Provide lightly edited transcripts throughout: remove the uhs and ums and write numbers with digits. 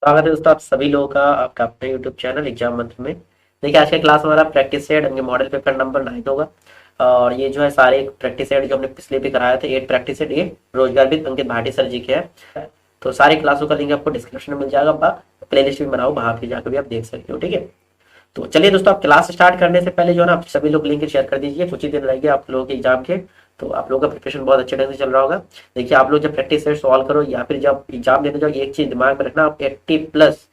स्वागत है दोस्तों आप सभी लोगों का आपका अपने यूट्यूब चैनल एग्जाम मंत्र में। देखिए आज का क्लास हमारा practice set model paper number 9 होगा। और ये जो है सारे प्रैक्टिस सेट जो हमने पिछले भी कराए थे 8 प्रैक्टिस सेट ये रोजगार भी अंकित भाटी सर जी के हैं। तो सारी क्लासों का लिंक आपको डिस्क्रिप्शन में मिल जाएगा। प्ले लिस्ट भी बनाओ वहां पे जाकर भी आप देख सकते हो। ठीक है, तो चलिए दोस्तों आप क्लास स्टार्ट करने से पहले जो है ना आप सभी लोग लिंक शेयर कर दीजिए। कुछ ही दिन रहेंगे आप लोगों के एग्जाम के, तो आप लोगों का प्रिपरेशन बहुत अच्छे ढंग से चल रहा होगा। देखिए आप लोग जब प्रैक्टिस सेट सॉल्व करो या फिर जब एग्जाम देने जाओ, एक चीज दिमाग में रखना, आप 80+,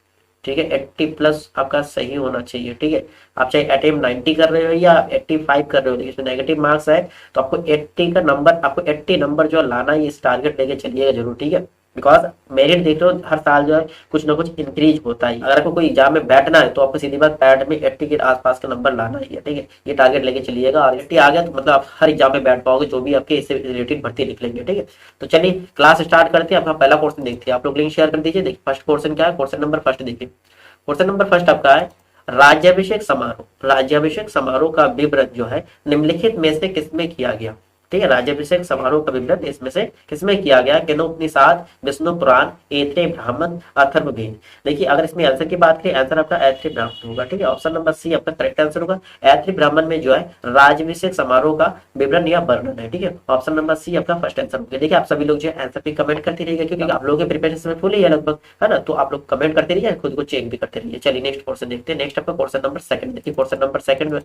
ठीक है 80+ आपका सही होना चाहिए। ठीक है, आप चाहे अटेम्प्ट 90 कर रहे हो या 85 कर रहे हो, लेकिन इसमें नेगेटिव मार्क्स आए तो आपको 80 का नंबर, आपको 80 नंबर जो लाना है, इस टारगेट लेके चलिएगा जरूर। ठीक है, बिकॉज मेरिट देख रहे हो हर साल जो है कुछ ना कुछ इंक्रीज होता है। अगर आपको कोई एग्जाम में बैठना है तो आपको सीधी बात पैड में 80 के आसपास का नंबर लाना ही है। ठीक है, ये टारगेट लेके चलिएगा और 80 आ गया तो मतलब आप हर एग्जाम में बैठ पाओगे, जो भी आपके इससे रिलेटेड भर्ती निकलेंगे। ठीक है, तो चलिए क्लास स्टार्ट करते हैं। अपना पहला क्वेश्चन देखते हैं, आप लोग लिंक शेयर कर दीजिए। देखिए फर्स्ट क्वेश्चन क्या है, क्वेश्चन नंबर फर्स्ट देखिए। क्वेश्चन नंबर फर्स्ट आपका है, राज्याभिषेक समारोह, राज्याभिषेक समारोह का विवरण जो है निम्नलिखित में से किसमें किया गया। ठीक है, राज्याभिषेक समारोह का विवरण इसमें से किसमें किया गया। केनोपनिषद, विष्णु पुराण, ऐत्रेय ब्राह्मण, अथर्ववेद। देखिए अगर इसमें आंसर की बात करें, आंसर आपका ऐत्रेय ब्राह्मण होगा। ठीक है, ऑप्शन नंबर सी आपका करेक्ट आंसर होगा। ऐत्रेय ब्राह्मण में जो है राज्याभिषेक समारोह का विवरण या वर्णन है। ठीक है, ऑप्शन नंबर सी आपका फर्स्ट आंसर होगा। देखिए आप सभी लोग जो है आंसर पे कमेंट करते रहिएगा, क्योंकि आप लोगों के प्रिपरेशन में फुल ही है लगभग, है ना, तो आप लोग कमेंट करते रहिए, खुद को चेक भी करते रहिए। चलिए नेक्स्ट क्वेश्चन देखते हैं। नेक्स्ट आपका क्वेश्चन नंबर सेकंड देखिए। क्वेश्चन नंबर सेकंड में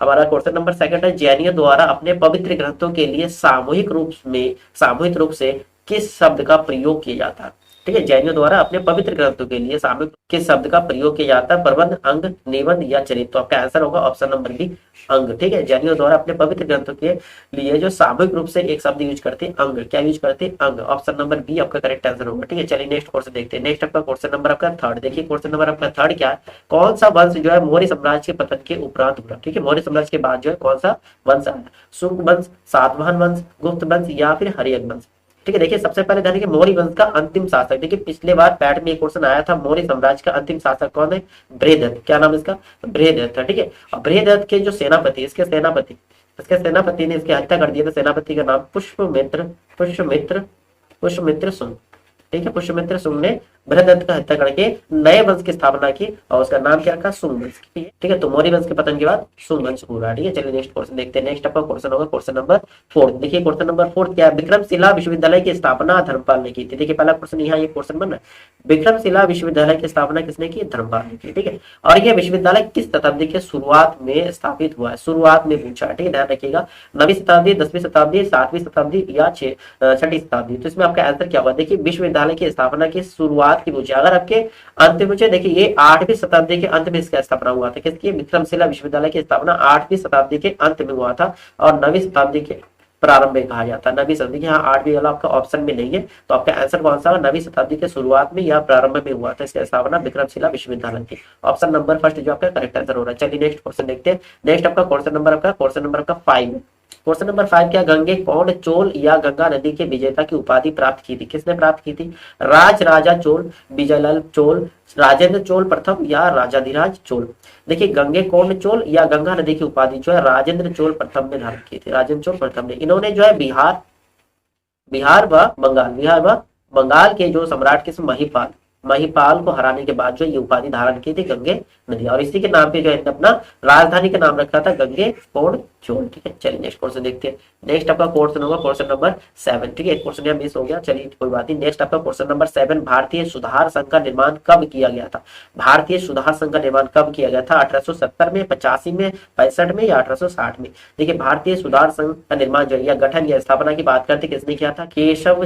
हमारा क्वेश्चन नंबर सेकंड है, जैनियों द्वारा अपने पवित्र ग्रंथों के लिए सामूहिक रूप से किस शब्द का प्रयोग किया जाता है। ठीक है, जैनियों द्वारा अपने पवित्र ग्रंथों के लिए सामूहिक किस शब्द का प्रयोग किया जाता है, प्रबंध, अंग, निबंध या चरित्र। तो आपका आंसर होगा ऑप्शन नंबर बी, अंग। ठीक है, जैनियों द्वारा अपने पवित्र ग्रंथों के लिए जो सामूहिक रूप से एक शब्द यूज करते हैं, अंग। क्या यूज करते हैं, अंग। ऑप्शन नंबर बी आपका करेक्ट आंसर होगा। ठीक है, चलिए नेक्स्ट क्वेश्चन देखते हैं। नेक्स्ट आपका क्वेश्चन नंबर आपका थर्ड देखिए। क्वेश्चन नंबर आपका थर्ड क्या है, कौन सा वंश जो है मौर्य साम्राज्य के पतन के उपरांत हुआ। ठीक है, मौर्य साम्राज्य के बाद जो है कौन सा वंश आया, शुंग वंश, सातवाहन वंश, गुप्त वंश या फिर हर्यक वंश। ठीक है, देखिए सबसे पहले ध्यान रखिए मौर्य वंश का अंतिम शासक। देखिए पिछले बार पैट में एक क्वेश्चन आया था, मौर्य साम्राज्य का अंतिम शासक कौन है, बृहदत्त। क्या नाम इसका, बृहदत्त है। ठीक है, और बृहदत्त के जो सेनापति, इसके सेनापति ने इसकी हत्या कर दिया था। सेनापति का नाम पुष्यमित्र सुंग। ठीक है, पुष्यमित्र सुंग ने बृहदत्त का हत्या करके नए वंश की स्थापना की और उसका नाम क्या रखा, सुंग वंश। ठीक है, तो मौर्य वंश के पतन के बाद सुंग वंश पूरा। ठीक है, चलिए नेक्स्ट क्वेश्चन देखते हैं। नेक्स्ट आपका क्वेश्चन होगा क्वेश्चन नंबर फोर्थ देखिए। क्वेश्चन नंबर फोर्थ क्या है, विक्रमशिला विश्वविद्यालय की स्थापना धर्मपाल ने की थी। देखिए पहला क्वेश्चन यहाँ ये क्वेश्चन बन रहा है, विक्रमशिला विश्वविद्यालय की स्थापना किसने की, धर्मपाल ने की। ठीक है, और यह विश्वविद्यालय किस शताब्दी के शुरुआत में स्थापित हुआ है, शुरुआत में पूछा है। ठीक है, ध्यान रखिएगा 9वीं शताब्दी, 10वीं शताब्दी, 7वीं शताब्दी या 6ठी शताब्दी। तो इसमें आपका आंसर क्या होगा, देखिए विश्वविद्यालय की स्थापना की शुरुआत की पूछे। अगर आपके अंत में पूछे, देखिए ये 8वीं शताब्दी के अंत में इसका स्थापना हुआ था। किसकी, विक्रमशिला विश्वविद्यालय की स्थापना 8वीं शताब्दी के अंत में हुआ था और 9वीं शताब्दी के प्रारंभ में कहा जाता है। 9वीं शताब्दी, यहाँ 8वीं वाला आपका ऑप्शन में नहीं है, तो आपका आंसर कौन सा, 9वीं शताब्दी के शुरुआत में या प्रारंभ में हुआ था इसका स्थापना विक्रमशिला विश्वविद्यालय की। ऑप्शन नंबर फर्स्ट जो आपका करेक्ट आंसर हो रहा है। चलिए नेक्स्ट क्वेश्चन देखते हैं। नेक्स्ट आपका क्वेश्चन नंबर आपका 5। क्वेश्चन नंबर 5 क्या, गंगे कौन चोल या गंगा नदी के विजेता की उपाधि प्राप्त की थी, किसने प्राप्त की थी, राज राजा चोल, विजयलाल चोल, राजेंद्र चोल प्रथम या राजाधिराज चोल। देखिए गंगे कौन चोल या गंगा नदी की उपाधि जो है राजेंद्र चोल प्रथम ने धारण की थी, राजेंद्र चोल प्रथम ने। इन्होंने जो है बिहार व बंगाल के जो सम्राट के महिपाल को हराने के बाद जो ये उपाधि धारण की थी गंगे नदी, और इसी के नाम पे जो है अपना राजधानी का नाम रखा था गंगे कोण चोल। ठीक है, चलिए नेक्स्ट क्वेश्चन देखते हैं। नेक्स्ट आपका क्वेश्चन होगा क्वेश्चन नंबर 7। ठीक है, एक क्वेश्चन यहाँ मिस हो गया, चलिए कोई बात नहीं। नेक्स्ट आपका क्वेश्चन नंबर 7, भारतीय सुधार संघ का निर्माण कब किया गया था, भारतीय सुधार संघ का निर्माण कब किया गया था, 1870 में, 85 में, 65 में या 1860 में। देखिए भारतीय सुधार संघ का निर्माण जो या गठन या स्थापना की बात करते किसने किया था, केशव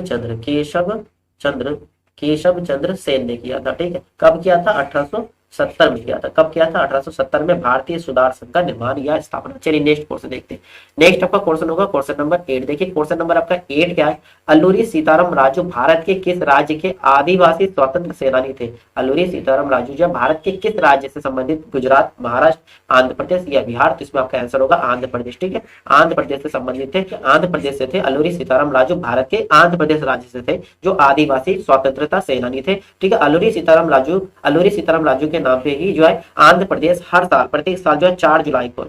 चंद्र सेन ने किया था। ठीक है, कब किया था, 1870 में किया था। कब किया था, 1870 में भारतीय सुधार संघ का निर्माण या स्थापना। चलिए नेक्स्ट क्वेश्चन देखते हैं। नेक्स्ट आपका क्वेश्चन होगा क्वेश्चन नंबर 8 देखिए। क्वेश्चन नंबर आपका 8 क्या है, अल्लूरी सीताराम राजू भारत के किस राज्य के आदिवासी स्वतंत्र सेनानी थे। अल्लूरी सीताराम राजू जब भारत के किस राज्य से संबंधित, गुजरात, महाराष्ट्र, आंध्र प्रदेश या बिहार। तो इसमें आपका आंसर होगा आंध्र प्रदेश। ठीक है, आंध्र प्रदेश से संबंधित थे, आंध्र प्रदेश से थे अल्लूरी सीताराम राजू, भारत के आंध्र प्रदेश राज्य से थे जो आदिवासी स्वतंत्रता सेनानी थे। ठीक है, अल्लूरी सीताराम राजू के नाम पे ही जो है आंध्र प्रदेश हर साल प्रत्येक साल जो है 4 जुलाई को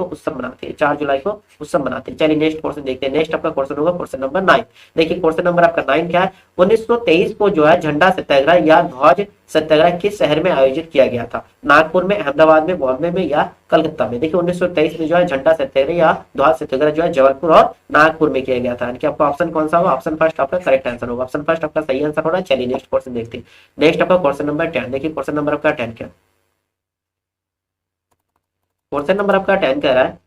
उत्सव मनाते हैं, 4 जुलाई को उत्सव मनाते हैं। चलिए नेक्स्ट क्वेश्चन देखते हैं। नेक्स्ट आपका क्वेश्चन होगा क्वेश्चन नंबर 9 देखिए। क्वेश्चन नंबर आपका 9 क्या है, 1923 को जो है झंडा सत्याग्रह या ध्वज सत्याग्रह किस शहर में आयोजित किया गया था? नागपुर में, अहमदाबाद में, बॉम्बे में या कलकत्ता में? देखिए 1923 में जो है झंडा सत्याग्रह या ध्वज सत्याग्रह जो है जबलपुर और नागपुर में किया गया था। यानी कि आपका ऑप्शन कौन सा होगा? ऑप्शन फर्स्ट आपका करेक्ट आंसर होगा। ऑप्शन फर्स्ट आपका सही आंसर होना। चलिए नेक्स्ट क्वेश्चन देखते हैं। नेक्स्ट आपका क्वेश्चन नंबर 10। देखिए क्वेश्चन नंबर आपका 10 क्या? क्वेश्चन नंबर आपका 10 कह रहा है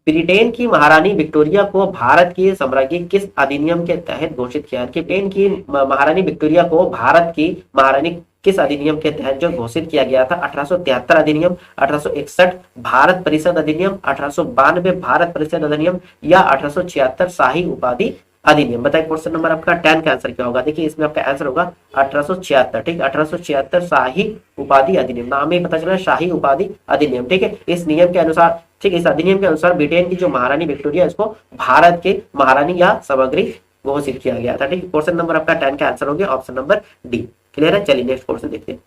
ब्रिटेन की महारानी विक्टोरिया को भारत की साम्राज्ञी किस अधिनियम के तहत घोषित किया? कि ब्रिटेन की महारानी विक्टोरिया को भारत की महारानी किस अधिनियम के तहत जो घोषित किया गया था? 1873 अधिनियम, 1861 भारत परिषद अधिनियम, 1892 भारत परिषद अधिनियम या 1876 शाही उपाधि अधिनियम? बताइए क्वेश्चन नंबर आपका 10 का आंसर क्या होगा? देखिए इसमें आपका आंसर होगा 1876। ठीक, 1876 शाही उपाधि अधिनियम। नाम ही पता चला शाही उपाधि अधिनियम। ठीक है, इस नियम के अनुसार, ठीक है, इस अधिनियम के अनुसार ब्रिटेन की जो महारानी विक्टोरिया इसको भारत के महारानी या सामग्री घोषित किया गया था। ठीक है, क्वेश्चन नंबर आपका 10 का आंसर हो गया ऑप्शन नंबर डी। क्लियर है? चलिए नेक्स्ट क्वेश्चन देखते हैं।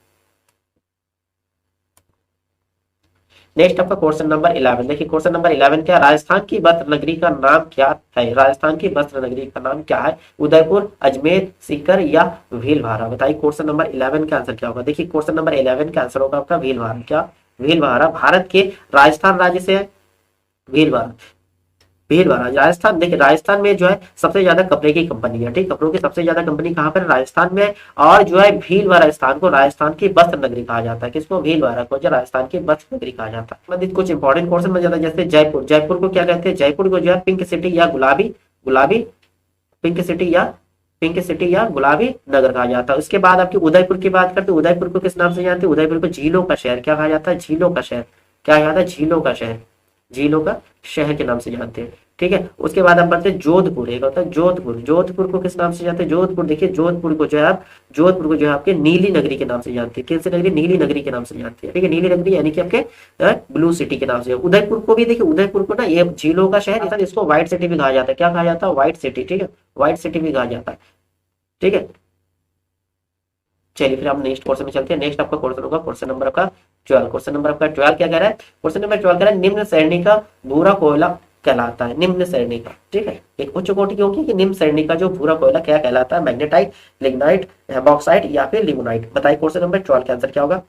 नेक्स्ट आपका क्वेश्चन नंबर 11। देखिए क्वेश्चन नंबर 11 क्या? राजस्थान की वस्त्र नगरी का नाम क्या है? राजस्थान की वस्त्र नगरी का नाम क्या है? उदयपुर, अजमेर, सीकर या भीलवाड़ा? बताइए क्वेश्चन नंबर 11 का आंसर क्या होगा? देखिए क्वेश्चन नंबर 11 का आंसर होगा आपका भीलवाड़ा। क्या? भीलवाड़ा भारत के राजस्थान राज्य से है। भीलवाड़ा, भीलवाड़ा राजस्थान। देखिए राजस्थान में जो है सबसे ज्यादा कपड़े की कंपनी है। ठीक, कपड़ों की सबसे ज्यादा कंपनी कहाँ पर? राजस्थान में है। और जो है भीलवाड़ा स्थान को राजस्थान की वस्त्र नगरी कहा जाता है। किसको? भीलवाड़ा को जो राजस्थान की वस्त्र नगरी कहा जाता है। मतलब कुछ इंपॉर्टेंट क्वेश्चन बन जाता है, जैसे जयपुर। जयपुर को क्या कहते हैं? जयपुर को जो है पिंक सिटी या गुलाबी, गुलाबी पिंक सिटी या पिंक सिटी या गुलाबी नगर कहा जाता है। उसके बाद आपकी उदयपुर की बात करते हैं। उदयपुर को किस नाम से जानते हैं? उदयपुर को झीलों का शहर क्या कहा जाता है? झीलों का शहर क्या कहा जाता है? झीलों का शहर, झीलों का शहर के नाम से जानते हैं। ठीक है, उसके बाद हम पढ़ते हैं जोधपुर। एक होता है जोधपुर। जोधपुर को किस नाम से जानते हैं? जोधपुर, देखिए जोधपुर को जो है आप, जोधपुर को जो है आपके नीली नगरी के नाम से जानते हैं। किन से नगरी? नीली नगरी के नाम से जानते हैं। ठीक है, नीली नगरी यानी कि आपके ब्लू सिटी के नाम से। उदयपुर को भी देखिए, उदयपुर को ना ये झीलों का शहर, इसको व्हाइट सिटी भी कहा जाता है। क्या कहा जाता है? White city. ठीक है, व्हाइट सिटी भी कहा जाता है। ठीक है, चलिए फिर हम नेक्स्ट क्वेश्चन में चलते हैं। नेक्स्ट आपका क्वेश्चन होगा क्वेश्चन नंबर आपका 12। क्वेश्चन नंबर आपका 12 क्या कह रहा है? क्वेश्चन नंबर 12 कह रहा है निम्न श्रेणी का भूरा कोयला कहलाता है। निम्न श्रेणी का, ठीक है, एक उच्च कोटि की होगी कि निम्न श्रेणी का जो भूरा कोयला क्या कहलाता है? मैग्नेटाइट, लिग्नाइट, बॉक्साइट या फिर लिमोनाइट? बताइए क्वेश्चन नंबर 12 का आंसर क्या होगा?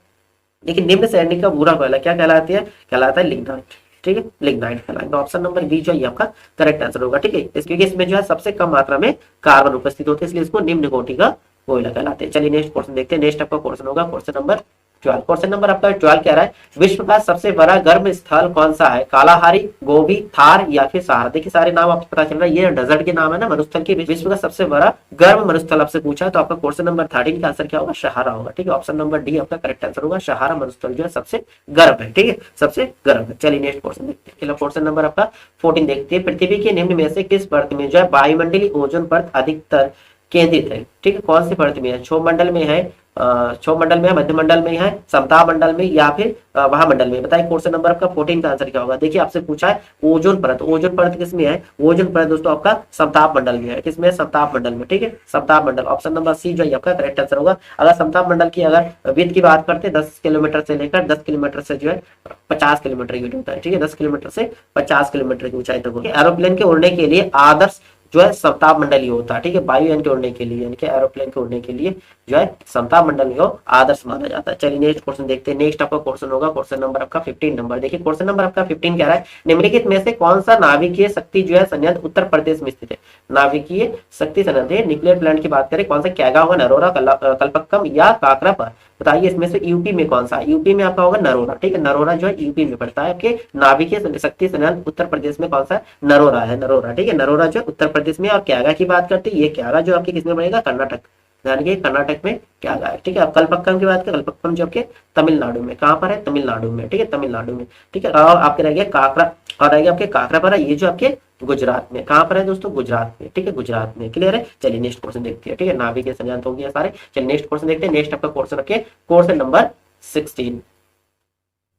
देखिए निम्न श्रेणी का भूरा कोयला क्या कहलाती है? कहलाता है लिग्नाइट। ठीक है, लिग्नाइट कहलाएगा। ऑप्शन नंबर बी जो है आपका करेक्ट आंसर होगा। ठीक है, क्योंकि इसमें जो है सबसे कम मात्रा में कार्बन उपस्थित होते हैं, इसलिए इसको निम्न कोटि का कोयला कहलाते हैं। चलिए नेक्स्ट क्वेश्चन देखते हैं। नेक्स्ट आपका क्वेश्चन होगा क्वेश्चन नंबर 12। क्वेश्चन नंबर आपका 12 कह रहा है विश्व का सबसे बड़ा गर्म स्थल कौन सा है? कालाहारी, गोबी, थार या फिर सहारा? देखिए सारे नाम आपको पता चल रहा है, ये डेजर्ट के नाम है ना, मरुस्थल के। विश्व का सबसे बड़ा गर्म मरुस्थल आपसे पूछा है, तो आपका क्वेश्चन नंबर 13 का आंसर क्या होगा? सहारा होगा। ठीक है, ऑप्शन नंबर डी आपका करेक्ट आंसर होगा। सहारा मरुस्थल जो है सबसे गर्म है। ठीक है, सबसे गर्म है। चलिए नेक्स्ट क्वेश्चन देखते हैं। क्वेश्चन नंबर आपका 14 देखते हैं। पृथ्वी के निम्न में से किस परत में जो है वायुमंडलीय ओजोन परत अधिकतर केंद्रित है? ठीक है, कौन सी परत में है? क्षोभ मंडल में है, क्षोभ मंडल में, मध्य मंडल में है, समताप मंडल में या फिर महामंडल में? बताइए क्वेश्चन नंबर आपका 14 का आंसर क्या होगा? देखिए आपसे पूछा है ओजोन परत। ओजोन परत किसमें है? ओजोन परत दोस्तों आपका समताप मंडल में है। किसमें? समताप मंडल में। ठीक है, समताप मंडल। ऑप्शन नंबर सी जो है आपका करेक्ट आंसर होगा। अगर समताप मंडल की अगर विड्थ की बात करते हैं 10 किलोमीटर से लेकर 10 किलोमीटर से जो है 50 किलोमीटर की होता है। ठीक है, 10 किलोमीटर से 50 किलोमीटर की ऊंचाई तक होगी। एरोप्लेन के उड़ने के लिए आदर्श जो है समताप मंडल ही होता है। ठीक है, वायुयान के उड़ने के लिए, यानी कि एरोप्लेन के उड़ने के लिए जो है समताप मंडल को आदर्श माना जाता है। चलिए नेक्स्ट क्वेश्चन देखते हैं। नेक्स्ट आपका क्वेश्चन होगा क्वेश्चन नंबर आपका 15 नंबर। देखिए क्वेश्चन नंबर आपका 15 कह रहा है निम्नलिखित में से कौन सा नाभिकीय शक्ति जो है संयंत्र उत्तर प्रदेश में स्थित है? नाभिकीय शक्ति संयंत्र न्यूक्लियर प्लांट की बात करें, कौन सा? कैगा होगा, नरोरा, कल्पक्कम या काकरा पर? बताइए इसमें से यूपी में कौन सा है? यूपी में आपका होगा नरोरा। ठीक है, नरोरा जो है यूपी में पड़ता है। आपके नाभिकीय शक्ति संयंत्र उत्तर प्रदेश में कौन सा है? नरोरा है, नरोरा। ठीक है, नरोरा जो उत्तर प्रदेश में। और कैगा की बात करते हैं, ये कैगा जो आपके किसमें पड़ेगा? कर्नाटक, ध्यान रखिए कर्नाटक में क्या है। ठीक है, अब कल्पक्कम की बात करें, कल्पक्कम जो आपके तमिलनाडु में, कहाँ पर है? तमिलनाडु में। ठीक है, तमिलनाडु में। ठीक है, और आपके रह गया काकरा, और रह गया आपके काकरा पर, ये जो आपके गुजरात में। कहाँ पर है दोस्तों? गुजरात में। ठीक है, गुजरात में। क्लियर है? चलिए नेक्स्ट क्वेश्चन देखते हैं। ठीक है, नाभिकीय संयंत्र हो गया सारे। चलिए नेक्स्ट क्वेश्चन देखते हैं। नेक्स्ट आपका क्वेश्चन रखिए क्वेश्चन नंबर 16।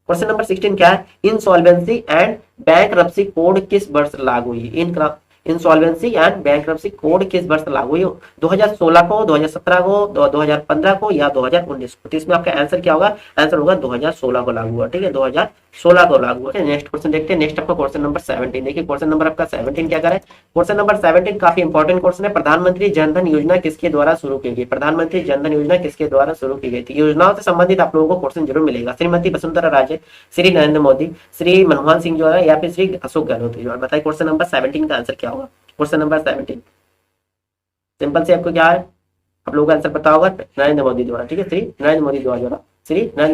क्वेश्चन नंबर 16 क्या है? इंसॉल्वेंसी एंड बैंकरप्सी कोड किस वर्ष लागू हुई? इंसॉल्वेंसी एंड बैंक्रप्सी कोड किस वर्ष लागू हुई? 2016 को, 2017 को, 2015 को या 2019 को? तो इसमें आपका आंसर क्या होगा? आंसर होगा 2016 को लागू हुआ। ठीक है, 2016 को लागू हुआ। नेक्स्ट क्वेश्चन देखते हैं। नेक्स्ट आपका क्वेश्चन नंबर 17। देखिए क्वेश्चन नंबर आपका 17 क्या करें? क्वेश्चन नंबर 17 काफी इंपॉर्टेंट क्वेश्चन है। प्रधानमंत्री जनधन योजना किसके द्वारा शुरू की गई? प्रधानमंत्री जनधन योजना किसके द्वारा शुरू की गई थी? योजनाओं से संबंधित आप लोगों को क्वेश्चन जरूर मिलेगा। श्रीमती वसुंधरा राजे, श्री नरेंद्र मोदी, श्री मनमोहन सिंह जो है, या फिर श्री अशोक गहलोत जो है। बताइए क्वेश्चन नंबर 17 का आंसर क्या होगा? क्वेश्चन नंबर 17 सिंपल से आपको क्या है, आप लोगों का आंसर पता होगा, नरेंद्र मोदी द्वारा। ठीक है, श्री नरेंद्र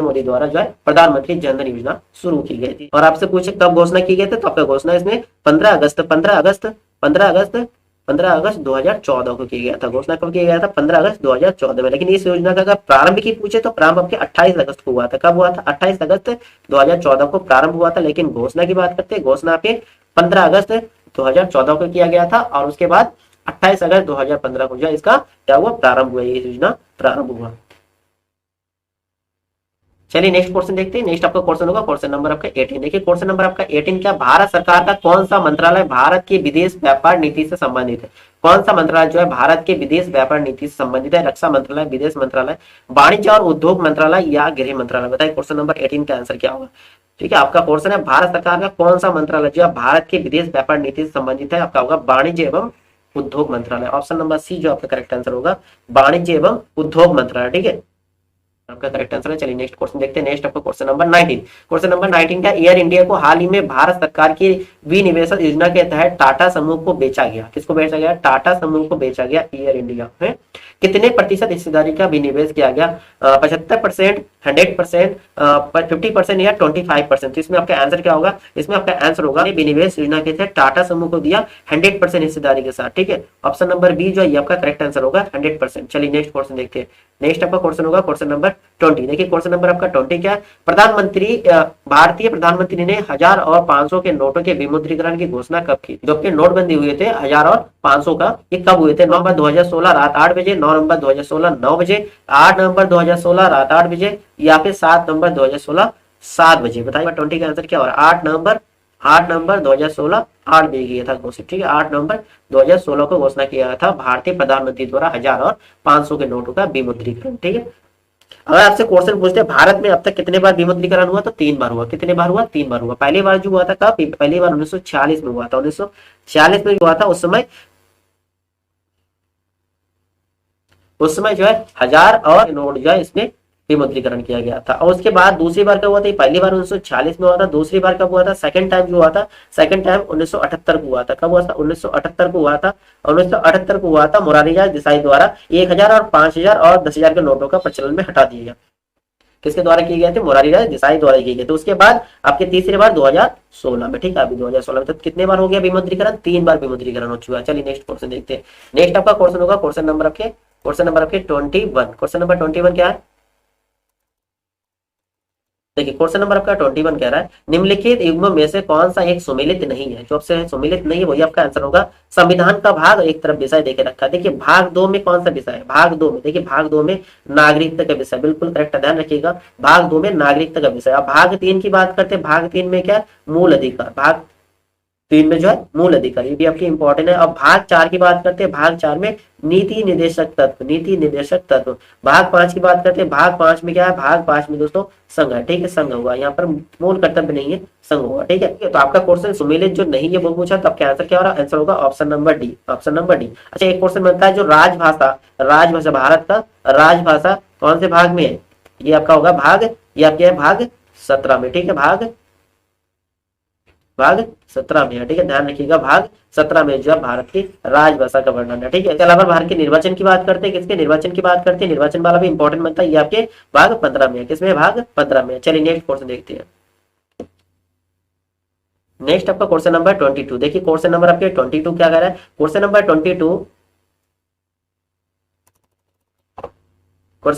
मोदी द्वारा जो है प्रधानमंत्री जनधन योजना शुरू की गई थी। और आपसे पूछे कब घोषणा की गई थी, तो आपका घोषणा इसमें 15 अगस्त 2014 को किया गया था। घोषणा कब किया गया था? 15 अगस्त 2014 में। लेकिन इस योजना का अगर प्रारंभ की पूछे तो प्रारंभ आपके 28 अगस्त को हुआ था। कब हुआ था? 28 अगस्त 2014 को प्रारंभ हुआ था। लेकिन घोषणा की बात करते हैं, घोषणा आपके 15 अगस्त 2014 को किया गया था और उसके बाद 28 अगस्त 2015 को जो इसका क्या हुआ? प्रारंभ हुआ, ये योजना प्रारंभ हुआ। चलिए नेक्स्ट क्वेश्चन देखते हैं। नेक्स्ट आपका क्वेश्चन होगा क्वेश्चन नंबर आपका 18। देखिए क्वेश्चन नंबर आपका 18 क्या? भारत सरकार का कौन सा मंत्रालय भारत की विदेश व्यापार नीति से संबंधित है? कौन सा मंत्रालय जो है भारत के विदेश व्यापार नीति से संबंधित है? रक्षा मंत्रालय, विदेश मंत्रालय, वाणिज्य और उद्योग मंत्रालय या गृह मंत्रालय? बताइए क्वेश्चन नंबर 18 का आंसर क्या होगा? ठीक है, आपका क्वेश्चन है भारत सरकार का कौन सा मंत्रालय जो है भारत के विदेश व्यापार नीति से संबंधित है? आपका होगा वाणिज्य एवं उद्योग मंत्रालय। ऑप्शन नंबर सी जो आपका करेक्ट आंसर होगा, वाणिज्य एवं उद्योग मंत्रालय। ठीक है, आपका करेक्ट आंसर है। चलिए नेक्स्ट क्वेश्चन देखते हैं। नेक्स्ट आपका क्वेश्चन नंबर 19। क्वेश्चन नंबर 19 का एयर इंडिया को हाल ही में भारत सरकार की विनिवेशन योजना के तहत टाटा समूह को बेचा गया। किसको बेचा गया? टाटा समूह को बेचा गया एयर इंडिया में। कितने प्रतिशत हिस्सेदारी का विनिवेश किया गया? 75%, 100%, 50% या 25%? तो इसमें आपका आंसर क्या होगा? इसमें आपका आंसर होगा विनिवेश योजना के तहत टाटा समूह को दिया 100% हिस्सेदारी के साथ। ठीक है, ऑप्शन नंबर बी जो है ये आपका करेक्ट आंसर होगा, 100%। चलिए नेक्स्ट क्वेश्चन देखते हैं। नेक्स्ट आपका क्वेश्चन होगा क्वेश्चन नंबर 20। देखिए क्वेश्चन नंबर आपका 20 क्या है? भारतीय प्रधानमंत्री ने 1000 और 500 के नोटों के विमुद्रीकरण की घोषणा कब की? जो कि नोटबंदी हुए थे 1000 और 500 का, ये कब हुए थे? नवंबर 2016 रात 8 बजे, 9 नवंबर 2016 9 बजे, 8 नवंबर 2016 रात 8 बजे या फिर 7 नवंबर 2016 7 बजे? बताइए 20 का आंसर क्या हो रहा है? 8 नवंबर 2016 8 बजे किया था घोषित। ठीक है, 8 नवंबर 2016 को घोषणा किया था भारतीय प्रधानमंत्री द्वारा 1000 और 500 के नोटों का विमुद्रीकरण। ठीक है, अगर आपसे क्वेश्चन पूछते हैं भारत में अब तक कितने बार विमुद्रीकरण हुआ, तो 3 बार हुआ। कितने बार हुआ? 3 बार हुआ। पहली बार जो हुआ था कब? पहली बार 1946 में हुआ था। 1946 में हुआ था। उस समय जो है 1000 और नोट जो है इसमें विमुद्रीकरण किया गया था। और उसके बाद दूसरी बार कब हुआ था? पहली बार 1946 में हुआ था। दूसरी बार कब हुआ था? सेकंड टाइम जो हुआ था, सेकंड टाइम 1978 को हुआ था। कब हुआ था? 1978 को हुआ था। 1978 को हुआ था मोरारजीभाई देसाई द्वारा 1000 और 5000 और 10,000 के नोटों का प्रचलन में हटा दिया गया। किसके द्वारा किए गए थे? मोरारजीभाई देसाई द्वारा किए गए थे। उसके बाद आपके तीसरी बार 2016 में। ठीक है, अभी 2016 में। तो कितने बार हो गया विमुद्रीकरण? 3 बार विमुद्रीकरण हो चुका है। चलिए नेक्स्ट क्वेश्चन देखते हैं। नेक्स्ट आपका क्वेश्चन होगा क्वेश्चन नंबर आपके 21। क्वेश्चन नंबर 21 क्या है? देखिए क्वेश्चन नंबर आपका 21 कह रहा है निम्नलिखित युग्मों में से कौन सा एक सुमेलित नहीं है? जो आपसे सुमेलित नहीं है वही आपका आंसर होगा संविधान का भाग एक तरफ विषय देके रखा है। देखिए भाग 2 में कौन सा विषय है? भाग 2 में देखिए भाग 2 में नागरिकता का विषय, बिल्कुल करेक्ट, ध्यान रखिएगा। भाग 2 में नागरिकता का विषय। अब भाग 3 की बात करते हैं। भाग 3 में क्या? मूल अधिकार। भाग 3 में जो है मूल अधिकार, ये भी आपकी इंपॉर्टेंट है। अब भाग 4 की बात करते हैं। भाग 4 में नीति निर्देशक तत्व। भाग 5 की बात करते हैं। भाग 5 में क्या है? भाग 5 में दोस्तों संघ है। ठीक है, संघ होगा, यहाँ पर मूल कर्तव्य नहीं है, संघ होगा। ठीक है, तो आपका क्वेश्चन सुमेलित जो नहीं है वो पूछा, तो आपका आंसर क्या हो रहा है? आंसर होगा option number D. Option number D. अच्छा, एक क्वेश्चन बनता है जो राजभाषा भारत का राजभाषा कौन से भाग में है? ये आपका होगा भाग, ये आपके भाग 17 में। ठीक है, भाग 17 में है। ठीक है, ध्यान रखिएगा, भाग 17 में जो है भारत की राजभाषा का वर्णन है। ठीक है, इसके अलावा भारत के निर्वाचन की बात करते हैं। किसके निर्वाचन की बात करते हैं? निर्वाचन वाला भी इंपॉर्टेंट बनता है। ये आपके भाग 15 में है। किसमें? भाग 15 में। चलिए नेक्स्ट क्वेश्चन देखते हैं। नेक्स्ट आपका क्वेश्चन नंबर 22। देखिए क्वेश्चन नंबर आपके 22 क्या कह रहा है? क्वेश्चन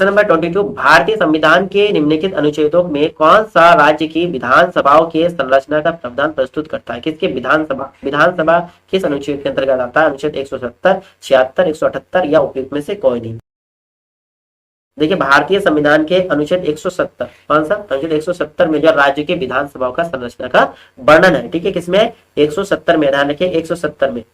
नंबर 22 भारतीय संविधान के निम्नलिखित अनुच्छेदों में कौन सा राज्य की विधानसभाओं के संरचना का प्रावधान प्रस्तुत करता है? किसके विधानसभा किस अनुच्छेद के अंतर्गत आता है? अनुच्छेद 170, 76, 178 या उपयुक्त में से कोई नहीं? देखिए भारतीय संविधान के अनुच्छेद 170, कौन सा? अनुच्छेद 170 में जो राज्य के विधानसभाओं का संरचना का वर्णन है। ठीक है, किसमें? 170 में, ध्यान रखिए 170 में।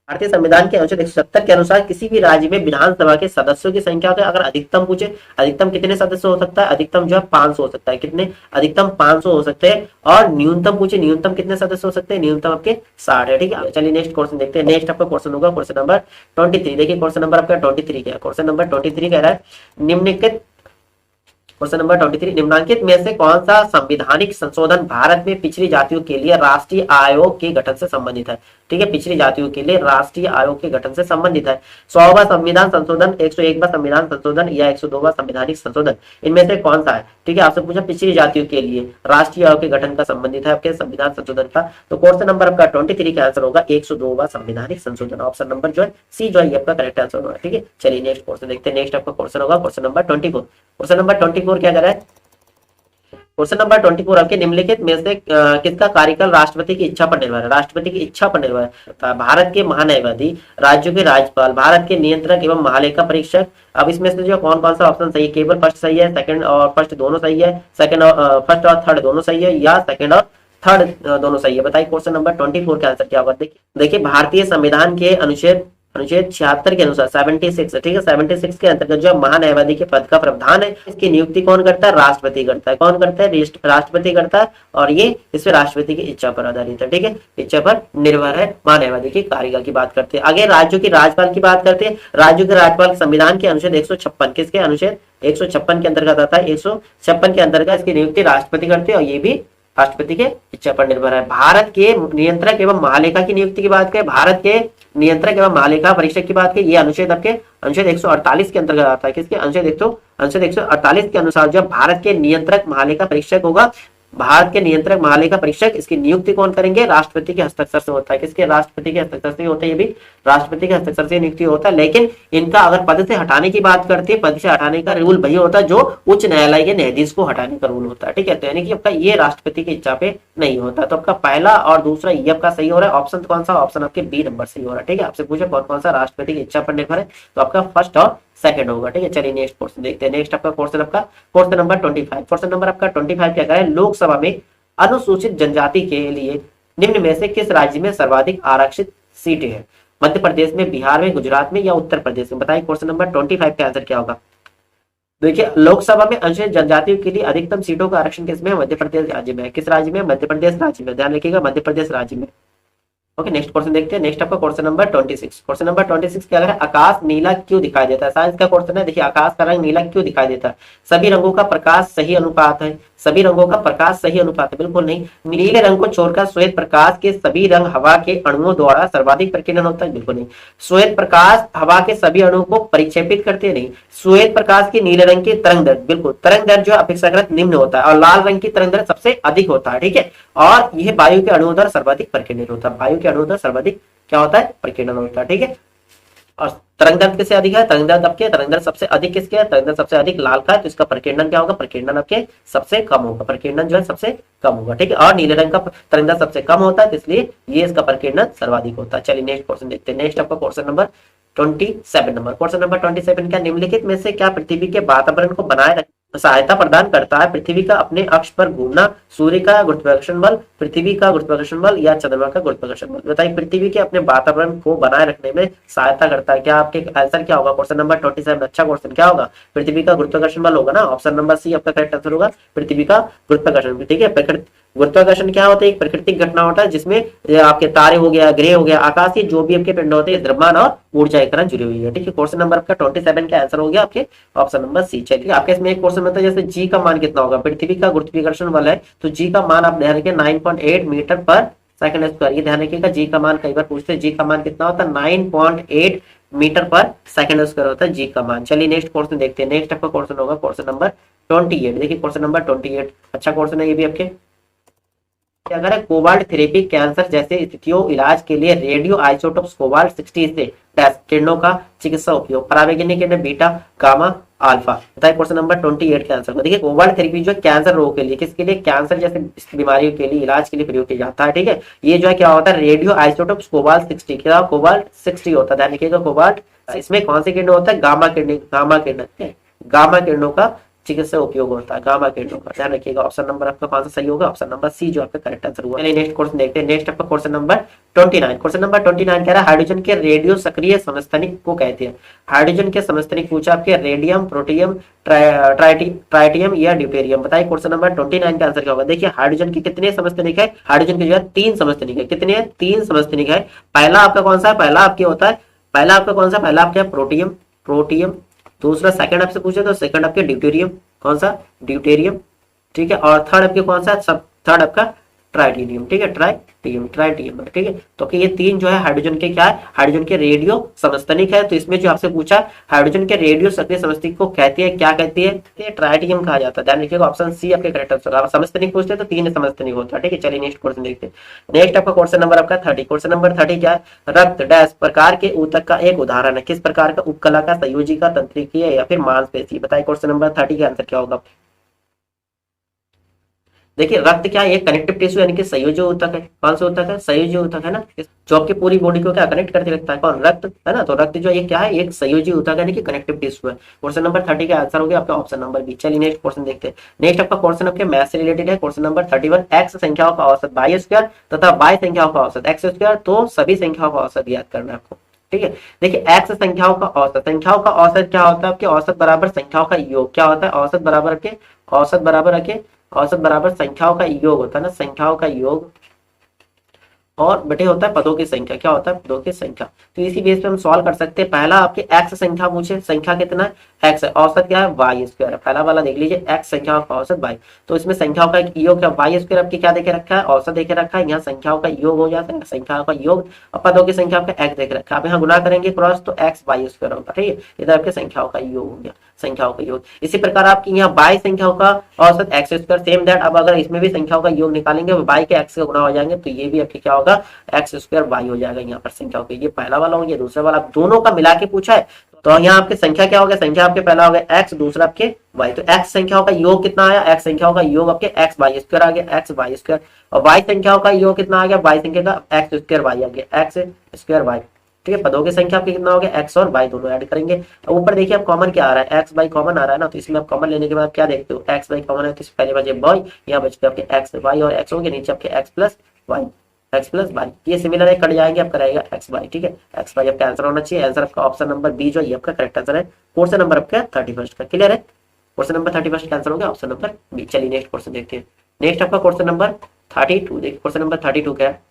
भारतीय संविधान के अनुच्छेद 170 के अनुसार किसी भी राज्य में विधानसभा के सदस्यों की संख्या होती है। अगर अधिकतम पूछे, अधिकतम कितने सदस्य हो सकता है, अधिकतम जो है 500 हो सकता है। कितने, अधिकतम 500 हो सकते हैं। और न्यूनतम पूछे, न्यूनतम कितने सदस्य हो सकते हैं, न्यूनतम आपके 60 है। ठीक है, चलिए नेक्स्ट क्वेश्चन देखते हैं। नेक्स्ट आपका क्वेश्चन होगा क्वेश्चन नंबर 23। देखिए क्वेश्चन नंबर आपका 23 क्या है। क्वेश्चन नंबर 23 कह रहा है निम्नलिखित, क्वेश्चन नंबर 23, निम्नलिखित में से कौन सा संवैधानिक संशोधन भारत में पिछड़ी जातियों के लिए राष्ट्रीय आयोग के गठन से संबंधित है। ठीक है, पिछड़ी जातियों के लिए राष्ट्रीय आयोग के गठन से संबंधित है। 100वां संविधान संशोधन, 101वां संविधान संशोधन या 102वां संवैधानिक संशोधन, इनमें से कौन सा है। ठीक है, आपसे पूछा पिछड़ी जातियों के लिए राष्ट्रीय आयोग के गठन का संबंधित है आपके संविधान संशोधन का, तो क्वेश्चन नंबर आपका 23 का आंसर होगा 102वां संवैधानिक संशोधन। ऑप्शन नंबर जो है सी जो है आपका करेक्ट आंसर होगा। ठीक है, चलिए नेक्स्ट क्वेश्चन देखते हैं। नेक्स्ट आपका क्वेश्चन होगा क्वेश्चन नंबर 24। क्वेश्चन नंबर 24 क्या कर रहा है। क्वेश्चन नंबर 24 आपके निम्नलिखित में से किसका कार्यकाल राष्ट्रपति की इच्छा पर निर्भर है। राष्ट्रपति की इच्छा पर निर्भर है। भारत के महान्यायवादी, राज्यों के राज्यपाल, भारत के नियंत्रक एवं महालेखा परीक्षक। अब इसमें से जो कौन कौन सा ऑप्शन सही है, केवल फर्स्ट सही है, सेकंड और फर्स्ट दोनों सही है, सेकंड और फर्स्ट और थर्ड दोनों सही है, या सेकंड और थर्ड दोनों सही है। बताइए क्वेश्चन नंबर 24 का आंसर क्या होगा। देखिए भारतीय संविधान के अनुच्छेद 76 के अनुसार 76, ठीक है, 76 के अंतर्गत जो महान्यायवादी के पद का प्रावधान है, इसकी नियुक्ति कौन करता है, राष्ट्रपति करता है। कौन करता है, राष्ट्रपति करता है। और ये इसमें राष्ट्रपति की इच्छा पर आधारित है। ठीक है, इच्छा पर निर्भर है महान्यायवादी की कार्यकाल की बात करते हैं। आगे राज्यों की राज्यपाल की बात करते हैं। राज्यों के राज्यपाल संविधान के अनुच्छेद 156, किसके अनुच्छेद 156 के अंतर्गत आता है। 156 के अंतर्गत इसकी नियुक्ति राष्ट्रपति करते हैं और ये भी राष्ट्रपति के इच्छा पर निर्भर है। भारत के नियंत्रक एवं महालेखा की नियुक्ति की बात करें, भारत के नियंत्रक एवं महालेखा परीक्षक की बात करें, ये अनुच्छेद आपके अनुच्छेद 148 के अंतर्गत आता है। किसके अनुच्छेद 148 के अनुसार जब भारत के नियंत्रक महालेखा परीक्षक होगा, भारत के नियंत्रक महालेखा परीक्षक, इसकी नियुक्ति कौन करेंगे, राष्ट्रपति के हस्ताक्षर से होता है। किसके, राष्ट्रपति के हस्ताक्षर से होता है। ये भी राष्ट्रपति के हस्ताक्षर से नियुक्ति होता है। लेकिन इनका अगर पद से हटाने की बात करते हैं, पद से हटाने का रूल वही होता है जो उच्च न्यायालय के न्यायाधीश को हटाने का रूल होता है। ठीक है, तो यानी कि आपका ये राष्ट्रपति की इच्छा पे नहीं होता। तो आपका पहला और दूसरा ये आपका सही हो रहा है। ऑप्शन कौन सा, ऑप्शन आपके बी नंबर सही हो रहा है। ठीक है, आपसे पूछे कौन कौन सा राष्ट्रपति की इच्छा पर निर्भर है, तो आपका फर्स्ट और सेकंड होगा। ठीक है, चलिए नेक्स्ट क्वेश्चन देखते हैं। नेक्स्ट आपका क्वेश्चन नंबर 25। क्वेश्चन नंबर आपका 25 क्या है, लोकसभा में अनुसूचित जनजाति के लिए निम्न में से किस राज्य में सर्वाधिक आरक्षित सीटें हैं। मध्य प्रदेश में, बिहार में, गुजरात में या उत्तर प्रदेश में। बताइए क्वेश्चन नंबर 25 का आंसर क्या होगा। देखिए लोकसभा में अनुसूचित जनजातियों के लिए अधिकतम सीटों का आरक्षण किसमें है, मध्य प्रदेश राज्य में। किस राज्य में, मध्य प्रदेश राज्य में। ध्यान रखिएगा मध्य प्रदेश राज्य में। ओके, नेक्स्ट क्वेश्चन देखते हैं। नेक्स्ट आपका क्वेश्चन नंबर 26। क्वेश्चन नंबर 26 क्या है, आकाश नीला क्यों दिखाई देता है। साइंस का क्वेश्चन है। देखिए आकाश का रंग नीला क्यों दिखाई देता है। सभी रंगों का प्रकाश सही अनुपात है। सभी रंगों का प्रकाश सही अनुपात है, बिल्कुल नहीं। नीले रंग को छोड़कर श्वेत प्रकाश के सभी रंग हवा के अणुओं द्वारा सर्वाधिक प्रकीर्णन होता है, बिल्कुल नहीं। श्वेत प्रकाश हवा के सभी अणुओं को परिक्षेपित करते नहीं। श्वेत प्रकाश की नीले रंग की तरंग दैर्ध्य, बिल्कुल तरंग दैर्ध्य जो अपेक्षाकृत निम्न होता है और लाल रंग की तरंग दैर्ध्य सबसे अधिक होता है। ठीक है, और यह वायु के अणुओं द्वारा सर्वाधिक प्रकीर्णन होता है। वायु के अणुओं द्वारा सर्वाधिक क्या होता है, प्रकीर्णन होता है। ठीक है, और तरंग दैर्ध्य किससे अधिक है, तरंग दैर्ध्य आपके, तरंग दैर्ध्य सबसे अधिक किसके है, तरंग दैर्ध्य सबसे अधिक लाल का है, तो इसका प्रकीर्णन क्या होगा, प्रकीर्णन आपके सबसे कम होगा। प्रकीर्णन जो है सबसे कम होगा। ठीक है, और नीले रंग का तरंग दैर्ध्य सबसे कम होता है, इसलिए ये इसका प्रकीर्णन सर्वाधिक होता है। चलिए नेक्स्ट क्वेश्चन देखते हैं। नेक्स्ट आपका question number 27 number. Question number 27 क्या, निम्नलिखित में से क्या पृथ्वी के वातावरण को बनाए रखने सहायता प्रदान करता है। पृथ्वी का अपने अक्ष पर घूमना, सूर्य का गुरुत्वाकर्षण बल, पृथ्वी का गुरुत्वाकर्षण बल या चंद्रमा का गुरुत्वाकर्षण बल। बताइए पृथ्वी के अपने वातावरण को बनाए रखने में सहायता करता है। क्या आपके आंसर क्या होगा क्वेश्चन नंबर 27? अच्छा क्वेश्चन क्या होगा, पृथ्वी का गुरुत्वाकर्षण बल होगा ना। ऑप्शन नंबर सी आपका करेक्ट आंसर होगा, पृथ्वी का गुरुत्वाकर्षण। ठीक है, गुरुत्वाकर्षण क्या होता है, एक प्राकृतिक घटना होता है जिसमें आपके तारे हो गया, ग्रह हो गया, आकाशीय जो भी आपके पिंड होते हैं द्रव्यमान और ऊर्जा एक तरह जुड़ी हुई है। ठीक है, क्वेश्चन नंबर आपका 27 का आंसर हो गया आपके ऑप्शन नंबर सी। चलिए आपके इसमें एक क्वेश्चन होता है जैसे जी का मान कितना होगा, पृथ्वी का गुरुत्वाकर्षण बल है तो जी का मान आप ध्यान रखिए 9.8 मीटर पर सेकंड स्क्वायर। ये ध्यान रखिएगा, जी का मान कई बार पूछते हैं, जी का मान कितना होता है 9.8 मीटर पर सेकंड स्क्वायर होता है जी का मान। चलिए नेक्स्ट क्वेश्चन देखते हैं। नेक्स्ट आपका क्वेश्चन होगा क्वेश्चन नंबर 28। देखिए क्वेश्चन नंबर 28 अच्छा क्वेश्चन है ये भी आपके। अगर है कोबाल्ट थेरेपी कैंसर जैसे स्थितियों इलाज के लिए रेडियो आइसोटोप्स कोबाल्ट 60 से किरणों का चिकित्सा उपयोग, परावैज्ञानिक किरण बीटा गामा अल्फा। बताइए क्वेश्चन नंबर 28 के आंसर को। देखिए कोबाल्ट थेरेपी जो कैंसर रोग के लिए, किसके लिए, कैंसर जैसे बीमारियों के लिए इलाज के लिए प्रयोग किया जाता है। ठीक है, ये जो है क्या होता है रेडियो आइसोटोप्स कोबाल्ट 60, क्या कोबाल्ट 60 होता है, ध्यान रखिएगा कोबाल्ट। इसमें कौन सी किरण होता है, गामा किरण, गामा किरणों का चिकित्सा उपयोग होता है गामा किरणों का। ध्यान रखिएगा ऑप्शन नंबर आपका कौन सा सही होगा, ऑप्शन नंबर सी जो आपका करेक्ट आंसर हुआ। चलिए नेक्स्ट क्वेश्चन देखते हैं। नेक्स्ट आपका क्वेश्चन नंबर 29। क्वेश्चन नंबर 29 कह रहा है हाइड्रोजन के रेडियो सक्रिय समस्थानिक को कहते हैं। हाइड्रोजन के समस्थानिक पूछा आपके रेडियम, प्रोटियम, ट्राइटियम या ड्यूटेरियम। बताइए क्वेश्चन नंबर 29 का आंसर क्या होगा। देखिए हाइड्रोजन के कितने समस्थानिक है, हाइड्रोजन के जो है 3 समस्थानिक है। कितने, 3 समस्थानिक है। पहला आपका कौन सा है, पहला आपके होता है, पहला आपका कौन सा, पहला आपका प्रोटियम, प्रोटियम। दूसरा सेकंड आपसे पूछे तो सेकंड आपके ड्यूटेरियम, कौन सा, ड्यूटेरियम, ठीक है। और थर्ड आपके कौन सा, सब थर्ड आपका ट्राइटिनियम, ठीक है, ट्राइटियम, ठीक है। तो कि ये 3 जो है हाइड्रोजन के क्या है, हाइड्रोजन के रेडियो समस्थानिक है। तो इसमें जो आपसे पूछा हाइड्रोजन के रेडियो सक्रिय समस्थानिक को कहती है, क्या कहती है, ट्राइटियम कहा जाता है। ध्यान रखिएगा ऑप्शन सी आपके करेक्ट आंसर होगा। समस्थानिक पूछते हैं तो 3 समस्थानिक होता है, ठीक है। चलिए नेक्स्ट क्वेश्चन देखते हैं। नेक्स्ट आपका क्वेश्चन नंबर आपका 30। क्वेश्चन नंबर 30 क्या है, रक्त डैश प्रकार के ऊतक का एक उदाहरण है। किस प्रकार का उपकला का, संयोजी का, तंत्रिकीय या फिर मांसपेशी। बताइए क्वेश्चन नंबर 30 का आंसर क्या होगा। देखिए रक्त क्या है, एक कनेक्टिव टिश्यू यानी कि संयोजी ऊतक है। कौन सा ऊतक है, संयोजी ऊतक है ना, जो आपकी पूरी बॉडी को क्या कनेक्ट करके रखता है, कौन, रक्त है ना। तो रक्त जो ये क्या है, एक संयोजी ऊतक यानी कि कनेक्टिव टिश्यू है। क्वेश्चन नंबर 30 का आंसर हो गया आपका ऑप्शन नंबर बी। चलिए नेक्स्ट क्वेश्चन देखते हैं। नेक्स्ट आपका क्वेश्चन आपके मैथ से रिलेटेड है। क्वेश्चन नंबर 31, एक्स संख्याओं का औसत वाई स्क्वायर तथा वाई संख्याओं का औसत एक्स स्क्वायर। तो सभी संख्याओं का औसत याद करना है आपको, ठीक है। देखिए एक्स संख्याओं का औसत, संख्याओं का औसत क्या होता है आपके, औसत बराबर संख्याओं का योग क्या होता है, औसत बराबर के, औसत बराबर के, औसत बराबर संख्याओं का योग होता है ना, संख्याओं का योग, और बटे होता है पदों की संख्या। क्या होता है, पदों की संख्या। तो इसी बेस पे हम सॉल्व कर सकते हैं। पहला आपके एक्स संख्या पूछे, संख्या कितना है, एक्स है, औसत क्या है, वाई स्क्वायर है। पहला वाला देख लीजिए, एक्स संख्याओं का औसत वाई। तो इसमें संख्याओं का योग क्या, वाई स्क्वायर आपके क्या देखे रखा है, औसत देखे रखा है। यहाँ संख्याओं का योग हो जाता है, संख्याओं का योग, और पदों की संख्या आपका एक्स देख रखा है। आप यहाँ गुना करेंगे क्रॉस तो एक्स वाई स्क्वायर होगा, ठीक है। इधर आपके संख्याओं का योग हो गया, संख्याओं का योग। इसी प्रकार आपकी यहाँ बाई संख्याओं का औसत एक्स स्क्वायर, सेम दैट। अब अगर इसमें भी संख्याओं का योग निकालेंगे, बाई के एक्स का गुना हो जाएंगे, तो ये भी आपके क्या होगा, एक्स स्क्वायर वाई हो जाएगा। यहाँ पर संख्याओं के, ये पहला वाला हो गया, दूसरा वाला दोनों का मिला के पूछा है। तो यहाँ आपके संख्या क्या हो गया, संख्या आपके पहला हो गया एक्स, दूसरा आपके वाई। तो एक्स संख्याओं का योग कितना आया, एक्स संख्याओं का योग आपके एक्स वाई स्क्वायर आ गया, एक्स वाई स्क्वायर। और वाई संख्याओं का योग कितना आ गया, वाई संख्या का एक्स स्क्वायर वाई आ गया, एक्स स्क्वायर वाई, ठीक है। पदों की संख्या आपकी कितना हो गया, एक्स और वाई दोनों ऐड करेंगे। ऊपर देखिए आप कॉमन क्या आ रहा है, एक्स वाई कॉमन आ रहा है ना। तो इसमें आप कॉमन लेने के बाद क्या देखते हो, एक्स वाई कॉमन है तो पहले बचे वाई, यहाँ बचते आपके एक्स वाई और एक्स हो गए, नीचे आपके x plus y, x plus y. ये सिमिलर है, कट जाएंगे, आपका रहेगा एक्स वाई, ठीक है। एक्स वाई आपका आंसर होना चाहिए। आंसर आपका ऑप्शन नंबर बी जो है आपका करेक्ट आंसर है। क्वेश्चन नंबर आपका 31 का क्लियर है। क्वेश्चन नंबर 31 का आंसर हो गया ऑप्शन नंबर बी। चलिए नेक्स्ट क्वेश्चन देखते हैं। नेक्स्ट आपका क्वेश्चन नंबर 32। देखिए क्वेश्चन नंबर 32 क्या है।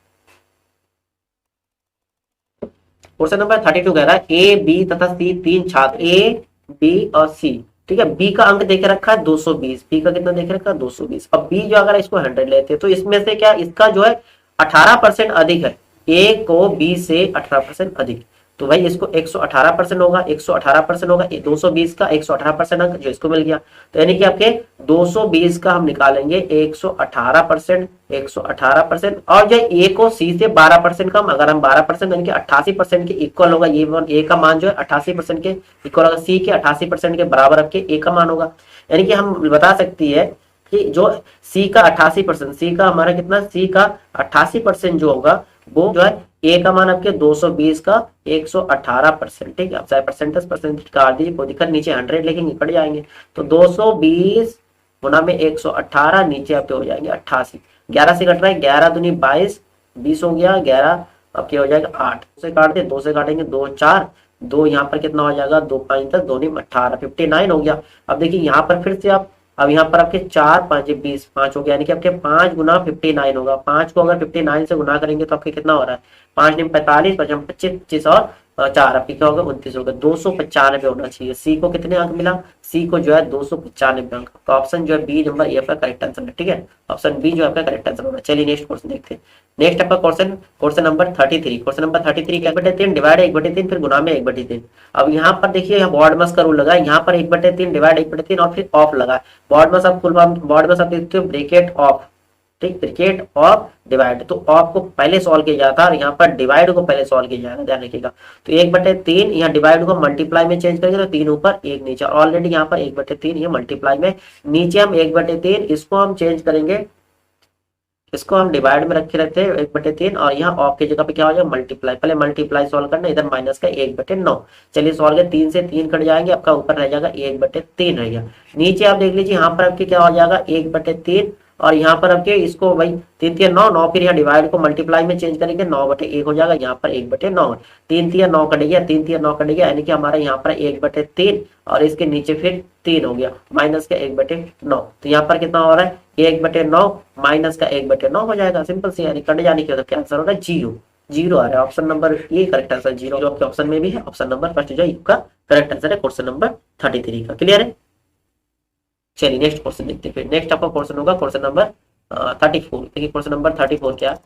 क्वेश्चन नंबर 32 कह रहा है ए बी तथा सी 3 छात्र, ए बी और सी, ठीक है। बी का अंक देखे रखा है 220, बी का कितना देखे रखा है 220। अब बी जो अगर इसको 100 लेते हैं तो इसमें से क्या इसका जो है 18% अधिक है, ए को बी से 18% अधिक। तो भाई इसको 118% होगा, 118% होगा 220 का 118% अंक जो इसको मिल गया। तो यानी कि आपके 220 का हम निकालेंगे 118%, 118%, और जो ए को सी से 12% कम, अगर हम 12% यानी कि 88% के इक्वल होगा, ये ए का मान जो है 88% के इक्वल होगा, सी के 88% के बराबर आपके ए का मान होगा। यानी कि हम बता सकती है कि जो सी का 88%, सी का हमारा कितना, सी का 88% जो होगा वो जो है ए का मान आपके 220 का 118%, ठीक है। अब चाहे परसेंटेज काट दीजिए, कोई दिक्कत, नीचे 100 लिखेंगे कट जाएंगे। तो 220 गुना में 118, नीचे आपके हो जाएंगे 88, 11 से कट रहा है, 11 दूनी 22, 20 हो गया, 11 आपके हो जाएगा 8 से काट दे, 2 से काटेंगे 2 4, 2 यहाँ पर कितना हो जाएगा, 2 5 10, 2 18, 59 हो गया। अब देखिए यहाँ पर फिर से आप, अब यहाँ पर आपके 4 5 20, 5 हो गया, यानी कि आपके 5 गुना 59 होगा। 5 को अगर 59 से गुना करेंगे तो आपके कितना हो रहा है, 5 दिन 45, 5 25, 25 और 4 आपके क्या होगा 29 होगा। 295 होना चाहिए। सी को कितने अंक मिला, सी को जो है 295 अंक। तो ऑप्शन जो है बी नंबर ए आपका करेक्ट आंसर है, ठीक है। ऑप्शन बी जो आपका करेक्ट आंसर होगा। चलिए नेक्स्ट क्वेश्चन देखते हैं। नेक्स्ट आपका question number 33। Question number 33 1/3 divide 1/3 फिर गुना में 1/3। अब यहाँ पर देखिए यहाँ बॉडमस का रूल लगा, यहाँ पर 1/3 डिवाइड 1/3 और फिर ऑफ लगा। बॉडमस आप फुल फॉर्म, बॉडमस आप देखते हो ब्रैकेट ऑफ, ठीक, ब्रैकेट ऑफ डिवाइड। तो ऑफ को पहले सॉल्व किया जाता है और यहाँ पर डिवाइड को पहले सॉल्व किया जाएगा, ध्यान रखिएगा। तो 1/3 यहाँ डिवाइड को मल्टीप्लाई में चेंज करेंगे तो 3 ऊपर 1 नीचे, ऑलरेडी यहाँ पर 1/3 ये मल्टीप्लाई में, नीचे हम 1/3 इसको हम चेंज करेंगे इसको हम डिवाइड में रखे रहते हैं 1/3 और यहाँ ऑफ की जगह पे क्या हो जाएगा मल्टीप्लाई, पहले मल्टीप्लाई सॉल्व करना, इधर माइनस का 1/9। चलिए सॉल्व कर, 3 से 3 कट जाएंगे, आपका ऊपर रह जाएगा 1/3 रह गया। नीचे आप देख लीजिए यहाँ पर आपके क्या हो जाएगा 1/3 और यहाँ पर आपके इसको भाई 3 3 9 9, फिर यहाँ डिवाइड को मल्टीप्लाई में चेंज करेंगे 9/1 हो जाएगा, यहाँ पर 1/9, 3 3 9 कट गया, 3 3 9 कट गया, यानी कि हमारा यहाँ पर 1/3 और इसके नीचे फिर 3 हो गया, माइनस का 1/9। तो यहाँ पर कितना हो रहा है 1/9 माइनस का 1/9 हो जाएगा, सिंपल सी, यानी कट जाने की तो क्या आंसर हो रहा है 0, 0 आ रहा है। ऑप्शन नंबर ये करेक्ट आंसर 0 आपके ऑप्शन में भी है, ऑप्शन नंबर फर्स्ट जो है आपका करेक्ट आंसर है क्वेश्चन नंबर 33 का। क्लियर है? चलिए नेक्स्ट क्वेश्चन देखते हैं। फिर नेक्स्ट आपका क्वेश्चन होगा क्वेश्चन नंबर 34। देखिए क्वेश्चन नंबर 34 क्या है,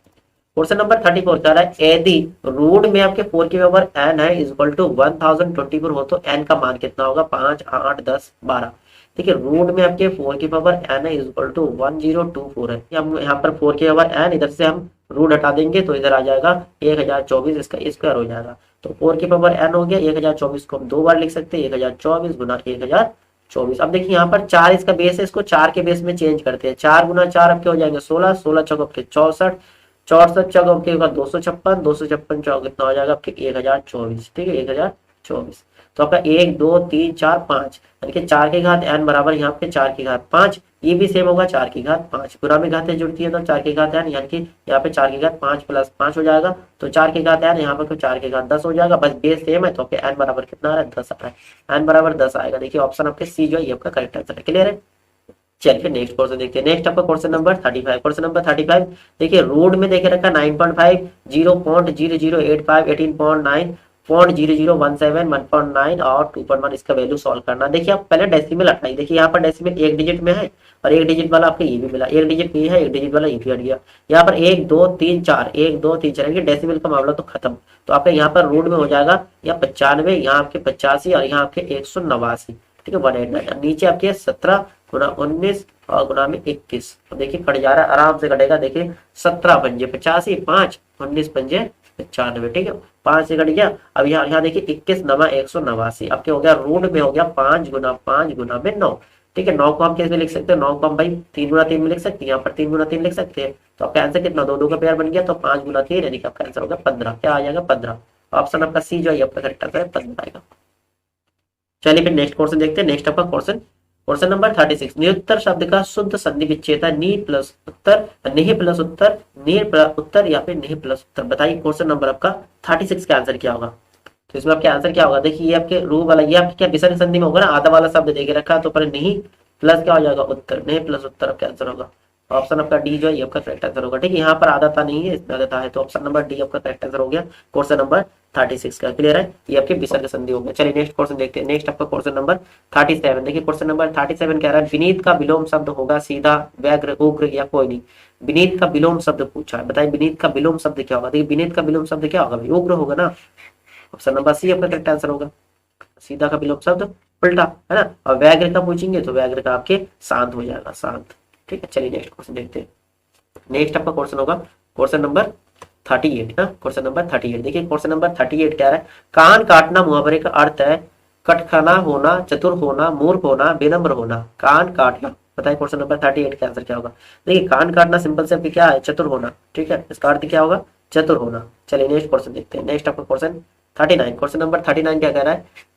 क्वेश्चन नंबर 34 क्या है, यदि रूट में आपके 4 की पावर n है इज इक्वल टू 1024 हो तो n का मान कितना होगा, 5 8 10 12। देखिए रूट में आपके 4 की पावर n है इज इक्वल टू 1024 है, हम यहाँ पर 4 की पावर n इधर से हम रूट हटा देंगे तो इधर आ जाएगा 1024, इसका स्क्वायर हो जाएगा। तो 4 की पावर n हो गया, 1024 को हम 2 बार लिख सकते हैं, 1024 गुना 1024। अब देखिए यहाँ पर 4 इसका बेस है, इसको 4 के बेस में चेंज करते हैं, 4 गुना 4 आपके हो जाएंगे 16, 16 चौक आपके 64, 64 चौक आपके 256, 256 चौक कितना हो जाएगा आपके 1024, ठीक है 1024। तो आपका 1 2 3 4 5, यानी कि 4 की घात n बराबर यहाँ पे 4 की घात 5, ये भी सेम होगा 4 की घात 5, गुणा में घातें जुड़ती है तो 4 की घात n, यानी कि यहाँ पे 4 की घात 5 प्लस 5 हो जाएगा, तो 4 की घात n यहाँ पर 4 की घात 10 हो जाएगा, बस बेस सेम है तो आपके n बराबर कितना आ रहा है 10 आ रहा है, n बराबर 10 आएगा। देखिए ऑप्शन आपके सी जो है ये आपका करेक्ट आंसर है। क्लियर है? चलिए नेक्स्ट क्वेश्चन देखते हैं। नेक्स्ट आपका क्वेश्चन नंबर 35। क्वेश्चन नंबर 35 देखिए रूट में देखे रखा 9.5 0.0085 18.9 0.0017 1.9 और 2.1, इसका वैल्यू सॉल्व करना। देखिए आप पहले डेसिमल हटाइए, देखिए यहाँ पर डेसिमल एक डिजिट में है और एक डिजिट वाला आपको ये भी मिला, एक डिजिट ये है एक डिजिट वाला ये भी हट गया। यहाँ पर 1 2 3 4 1 2 3 4, डेसिमल का मामला तो खत्म। तो आपके यहाँ पर रूट में हो जाएगा या 95, यहाँ आपके 85 और यहाँ आपके 189, ठीक है 189। नीचे आपके 17 गुना 19 और गुना में 21, तो देखिए कट जा रहा है, आराम से कटेगा। देखिए 17 पंजे 85, 5 19 पंजे 95, ठीक है 5 से कट गया। अब यहाँ देखिए 21 नमा 189, अब क्या हो गया रूट में हो गया 5 गुना में 9, ठीक है। 9 को हम कैसे लिख सकते हैं, 9 को हम भाई 3 गुना 3 में लिख सकते हैं, यहाँ पर 3 गुना 3 लिख सकते हैं। तो आपका आंसर कितना, 2 2 का पेयर बन गया, तो 5 गुना 3 यानी कि आपका आंसर होगा 15। क्या आ जाएगा 15, ऑप्शन आपका सी जो है आपका करेक्ट आंसर है 15 आएगा। चलिए फिर नेक्स्ट क्वेश्चन देखते हैं। नेक्स्ट आपका क्वेश्चन नंबर 36, निरुत्तर शब्द का शुद्ध संधि विच्छेद है नी प्लस उत्तर, निह प्लस उत्तर, नीर प्लस उत्तर या फिर निह प्लस उत्तर। बताइए क्वेश्चन नंबर आपका 36 का आंसर क्या होगा। तो इसमें आपके आंसर क्या होगा, देखिए ये आपके रू वाला ये आपके क्या विसर्ग संधि में होगा ना, आधा वाला शब्द देके रखा तो पर निह प्लस क्या हो जाएगा उत्तर, निह प्लस उत्तर आपका आंसर होगा। ऑप्शन आपका डी जो है ये आपका करेक्ट आंसर होगा, ठीक है। यहाँ पर आधा नहीं है, इसमें आधा है, तो ऑप्शन नंबर डी आपका करेक्ट आंसर हो गया क्वेश्चन नंबर 36 का। क्लियर है, ये आपके विसर्ग संधि हो गया। चलिए नेक्स्ट क्वेश्चन देखते हैं। नेक्स्ट आपका क्वेश्चन नंबर 37। देखिए क्वेश्चन नंबर 37 कह रहा है विनीत का विलोम शब्द होगा सीधा, व्याग्र, उग्र या कोई नहीं। विनीत का विलोम शब्द पूछा है, बताइए विनीत का विलोम शब्द क्या होगा। देखिए विनीत का विलोम शब्द क्या होगा भाई, उग्र होगा ना, ऑप्शन नंबर सी आपका करेक्ट आंसर होगा। सीधा का विलोम शब्द उल्टा है ना, और व्याग्र का पूछेंगे तो व्याग्र का आपके शांत हो जाएगा, शांत, ठीक है। चलिए नेक्स्ट क्वेश्चन देखते हैं। नेक्स्ट आपका क्वेश्चन होगा क्वेश्चन नंबर 38 ना, क्वेश्चन नंबर 38। देखिए क्वेश्चन नंबर 38 क्या है, कान काटना मुहावरे का अर्थ है कटखना होना, चतुर होना, मूर्ख होना, विनम्र होना। कान काटना, बताइए क्वेश्चन नंबर 38 का आंसर क्या होगा। देखिए कान काटना सिंपल से क्या है, चतुर होना, ठीक है, इसका अर्थ क्या होगा चतुर होना। चलिए नेक्स्ट क्वेश्चन देखते हैं। नेक्स्ट आपका क्वेश्चन 39। क्वेश्चन नंबर 39 क्या कह रहा है,